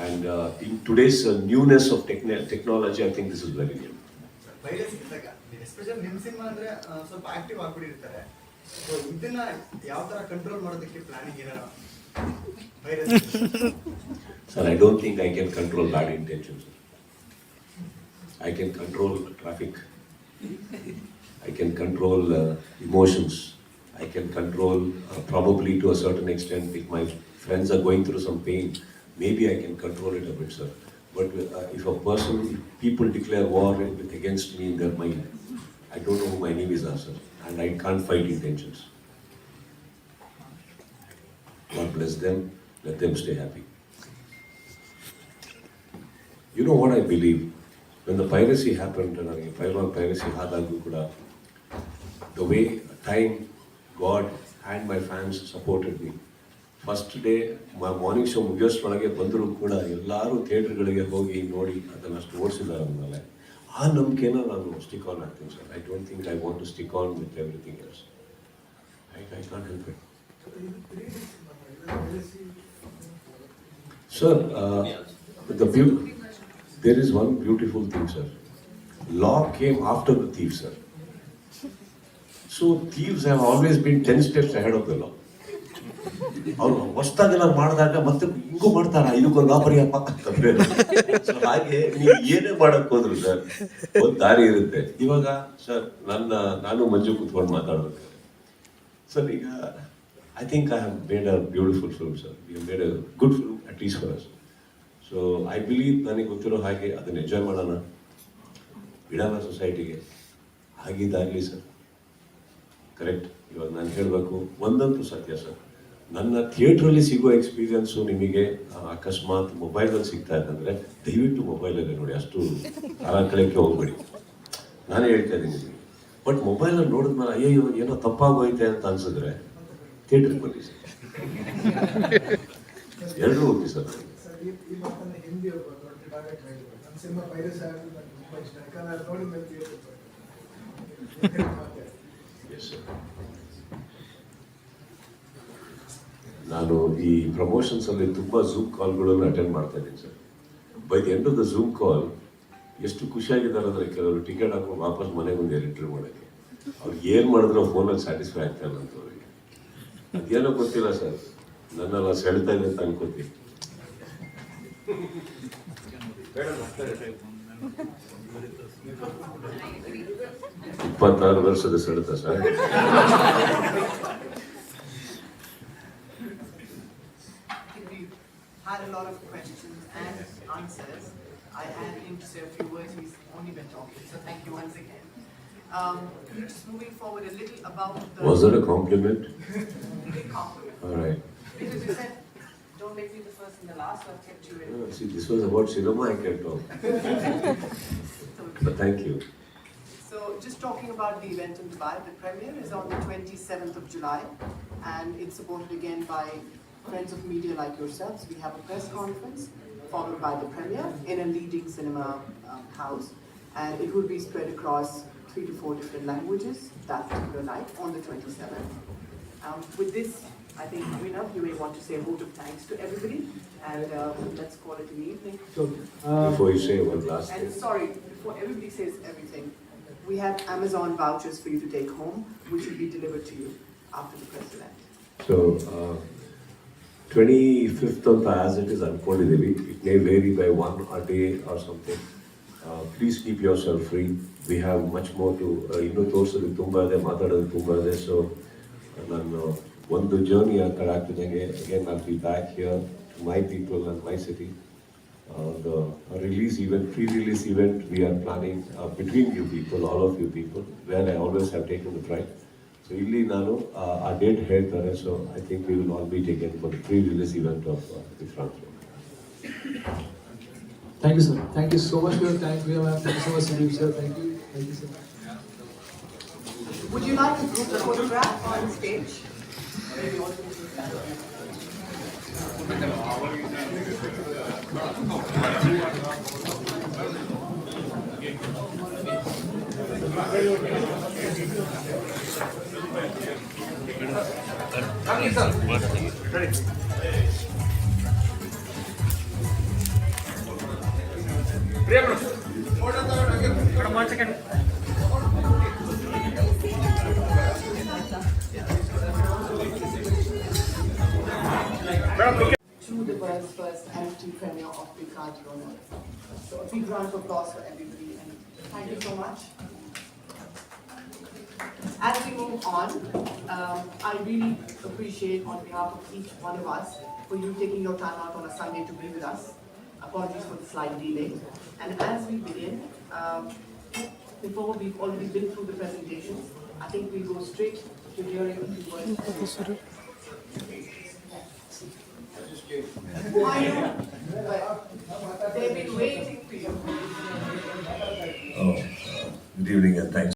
And in today's newness of technology, I think this is very new. Virus ಇದ್ದಾಗ ಎಸ್ಪೆಷಲಿ ನಿಮ್ಮ ಸಿನಿಮಾ ಅಂದ್ರೆ ಸ್ವಲ್ಪ ಆಕ್ಟಿವ್ ಆಗ್ಬಿಟ್ಟಿರ್ತಾರೆ. ಸೊ ಇದನ್ನ ಯಾವ ತರ ಕಂಟ್ರೋಲ್ ಮಾಡೋದಕ್ಕೆ ಪ್ಲಾನಿಂಗ್ ಏನಾರ virus? Sir, I don't think I can control bad intentions. I can control traffic. I can control emotions. I can control probably to a certain extent if my friends are going through some pain, maybe I can control it a bit, sir. But if people declare war against me in their mind, I don't know who my enemies are, sir, and I can't fight intentions. God bless them, let them stay happy. You know what I believe? When the piracy happened, piracy hadagu kuda, the way time God and my fans supported me. First day, my morning show ಮುಗಿಯೋಷ್ಟೊಳಗೆ ಬಂದರೂ ಕೂಡ ಎಲ್ಲರೂ ಥಿಯೇಟರ್ಗಳಿಗೆ ಹೋಗಿ ನೋಡಿ ಅದನ್ನು ಅಷ್ಟು ಓಡಿಸಿದ್ದಾರೆ ಅಂದಮೇಲೆ ಆ ನಂಬಿಕೆನ ನಾನು ಸ್ಟಿಕ್ ಆನ್ ಆಗ್ತೀನಿ sir. I don't think I want to stick on with everything else. I can't help it. Sir, there is one beautiful thing, sir. Law came after the thief, sir. So thieves have always been 10 steps ahead of the law. ಅವರು ಹೊಸದಾಗೆಲ್ಲ ಮಾಡಿದಾಗ ಮತ್ತೆ ಹಿಂಗೂ ಮಾಡ್ತಾರ, ಇದಕ್ಕೊಂದು ಗಾಬರಿಯಪ್ಪ ಅಂತ. So ಹಾಗೆ ನೀವು ಏನೇ ಮಾಡಕ್ ಹೋದ್ರು ಸರ್ ಒಂದು ದಾರಿ ಇರುತ್ತೆ. ಇವಾಗ ಸರ್ ನಾನು ಮಂಜು ಕೂತ್ಕೊಂಡು ಮಾತಾಡ್ಬೇಕು ಸರ್. ಈಗ I think I have made a beautiful film, sir. We have made a good film, at least for us. So I believe ನನಗೆ ಗೊತ್ತಿರೋ ಹಾಗೆ ಅದನ್ನು ಎಂಜಾಯ್ ಮಾಡೋಣ, ಬಿಡೋಣ ಸೊಸೈಟಿಗೆ. ಹಾಗಿದ್ದಾಗಲಿ ಸರ್. ಕರೆಕ್ಟ್. ಇವಾಗ ನಾನು ಹೇಳಬೇಕು ಒಂದಂತೂ ಸತ್ಯ ಸರ್, ನನ್ನ ಥಿಯೇಟ್ರಲ್ಲಿ ಸಿಗೋ ಎಕ್ಸ್ಪೀರಿಯನ್ಸು ನಿಮಗೆ ಅಕಸ್ಮಾತ್ ಮೊಬೈಲಲ್ಲಿ ಸಿಗ್ತಾ ಇದ್ದಂದರೆ ದಯವಿಟ್ಟು ಮೊಬೈಲಲ್ಲೇ ನೋಡಿ, ಅಷ್ಟು ಕಳಕ್ಕೆ ಹೋಗ್ಬೇಡಿ. ನಾನೇ ಹೇಳ್ತಾ ಇದ್ದೀನಿ ನಿಮಗೆ. ಬಟ್ ಮೊಬೈಲಲ್ಲಿ ನೋಡಿದ್ಮೇಲೆ ಅಯ್ಯೋ ಏನೋ ತಪ್ಪಾಗೋಯ್ತೆ ಅಂತ ಅನ್ಸಿದ್ರೆ ಥಿಯೇಟ್ರಿಗೆ ಬನ್ನಿ ಸರ್. ಎರಡೂ ಹೋಗಿ ಸರ್. ನಾನು ಈ ಪ್ರಮೋಷನ್ಸ್ ಅಲ್ಲಿ ತುಂಬಾ ಝೂಮ್ ಕಾಲ್ಗಳನ್ನು ಅಟೆಂಡ್ ಮಾಡ್ತಾ ಇದ್ದೀನಿ sir. By the end of the Zoom call ಎಷ್ಟು ಖುಷಿಯಾಗಿದ್ದಾರೆ ಅಂದರೆ ಕೆಲವರು ಟಿಕೆಟ್ ಹಾಕೊಂಡು ವಾಪಸ್ ಮನೆಗೆ ಒಂದು ಎಂಟ್ರಿ ಮಾಡೋಕ್ಕೆ ಅವ್ರಿಗೆ ಏನು ಮಾಡಿದ್ರು ಫೋನಲ್ಲಿ ಸ್ಯಾಟಿಸ್ಫೈ ಆಗ್ತಾ ಇಲ್ಲ ಅಂತ ಅವ್ರಿಗೆ. ಅದೇನೋ ಗೊತ್ತಿಲ್ಲ ಸರ್, ನನ್ನೆಲ್ಲ ಸೆಳ್ತಾ ಇದೆ ಅಂತ ಅನ್ಕೋತೀನಿ. 26 ವರ್ಷದ ಸೆಳೆತ sir. Had a lot of questions and answers. I had him to say a few words. He's only been talking, so thank you once again. Just moving forward a little about the... Was that a compliment? Big compliment. All right. Because you said, don't make me the first and the last, so I've kept you in. See, this was about cinema, I can talk. But thank you. So just talking about the event in Dubai, the premiere is on the 27th of July, and it's supported again by friends of media like yourselves. We have a press conference followed by the premiere in a leading cinema house, and it will be spread across 3 to 4 different languages that particular night on the 27th. With this, I think Enough, you may want to say a vote of thanks to everybody, and let's call it an evening. Before you say one last thing. And sorry, before everybody says everything, we have Amazon vouchers for you to take home, which will be delivered to you after the press event. So, 25th ಅಂತ as it is ಅನ್ಕೊಂಡಿದ್ದೀವಿ. It may vary by one a day or something. Please keep yourself free. We have much more to ಇನ್ನೂ ತೋರಿಸೋದಕ್ಕೆ ತುಂಬ ಇದೆ, ಮಾತಾಡೋದಕ್ಕೆ ತುಂಬ ಇದೆ. So ನಾನು ಒಂದು ಜರ್ನಿ ಆ ಕಡೆ ಆಗ್ತಿದ್ದಂಗೆ again I'll be back here to my people and my city. The release event, pre-release event we are planning between you people, all of you people, where I always have taken the pride. So ಇಲ್ಲಿ ನಾನು ಆ date ಹೇಳ್ತಾರೆ. So I think we will all be taken for the pre-release event of Vikrant. Thank you, sir. Thank you so much for your time, Priya ma'am. Thank you so much, Sudeep sir. Thank you. Thank you, sir. Would you like a group photograph on stage? Maybe also To the world's first NFT premiere of Vikrant Rona. So a big round of applause for everybody and thank you so much. As we move on, I really appreciate on behalf of each one of us for you taking your time out on a Sunday to be with us. Apologies for the slight delay. And as we begin, before we've already been through the presentations, I think we'll go straight to hearing a few words. I know, but they've been waiting for you. Oh, good evening and thanks.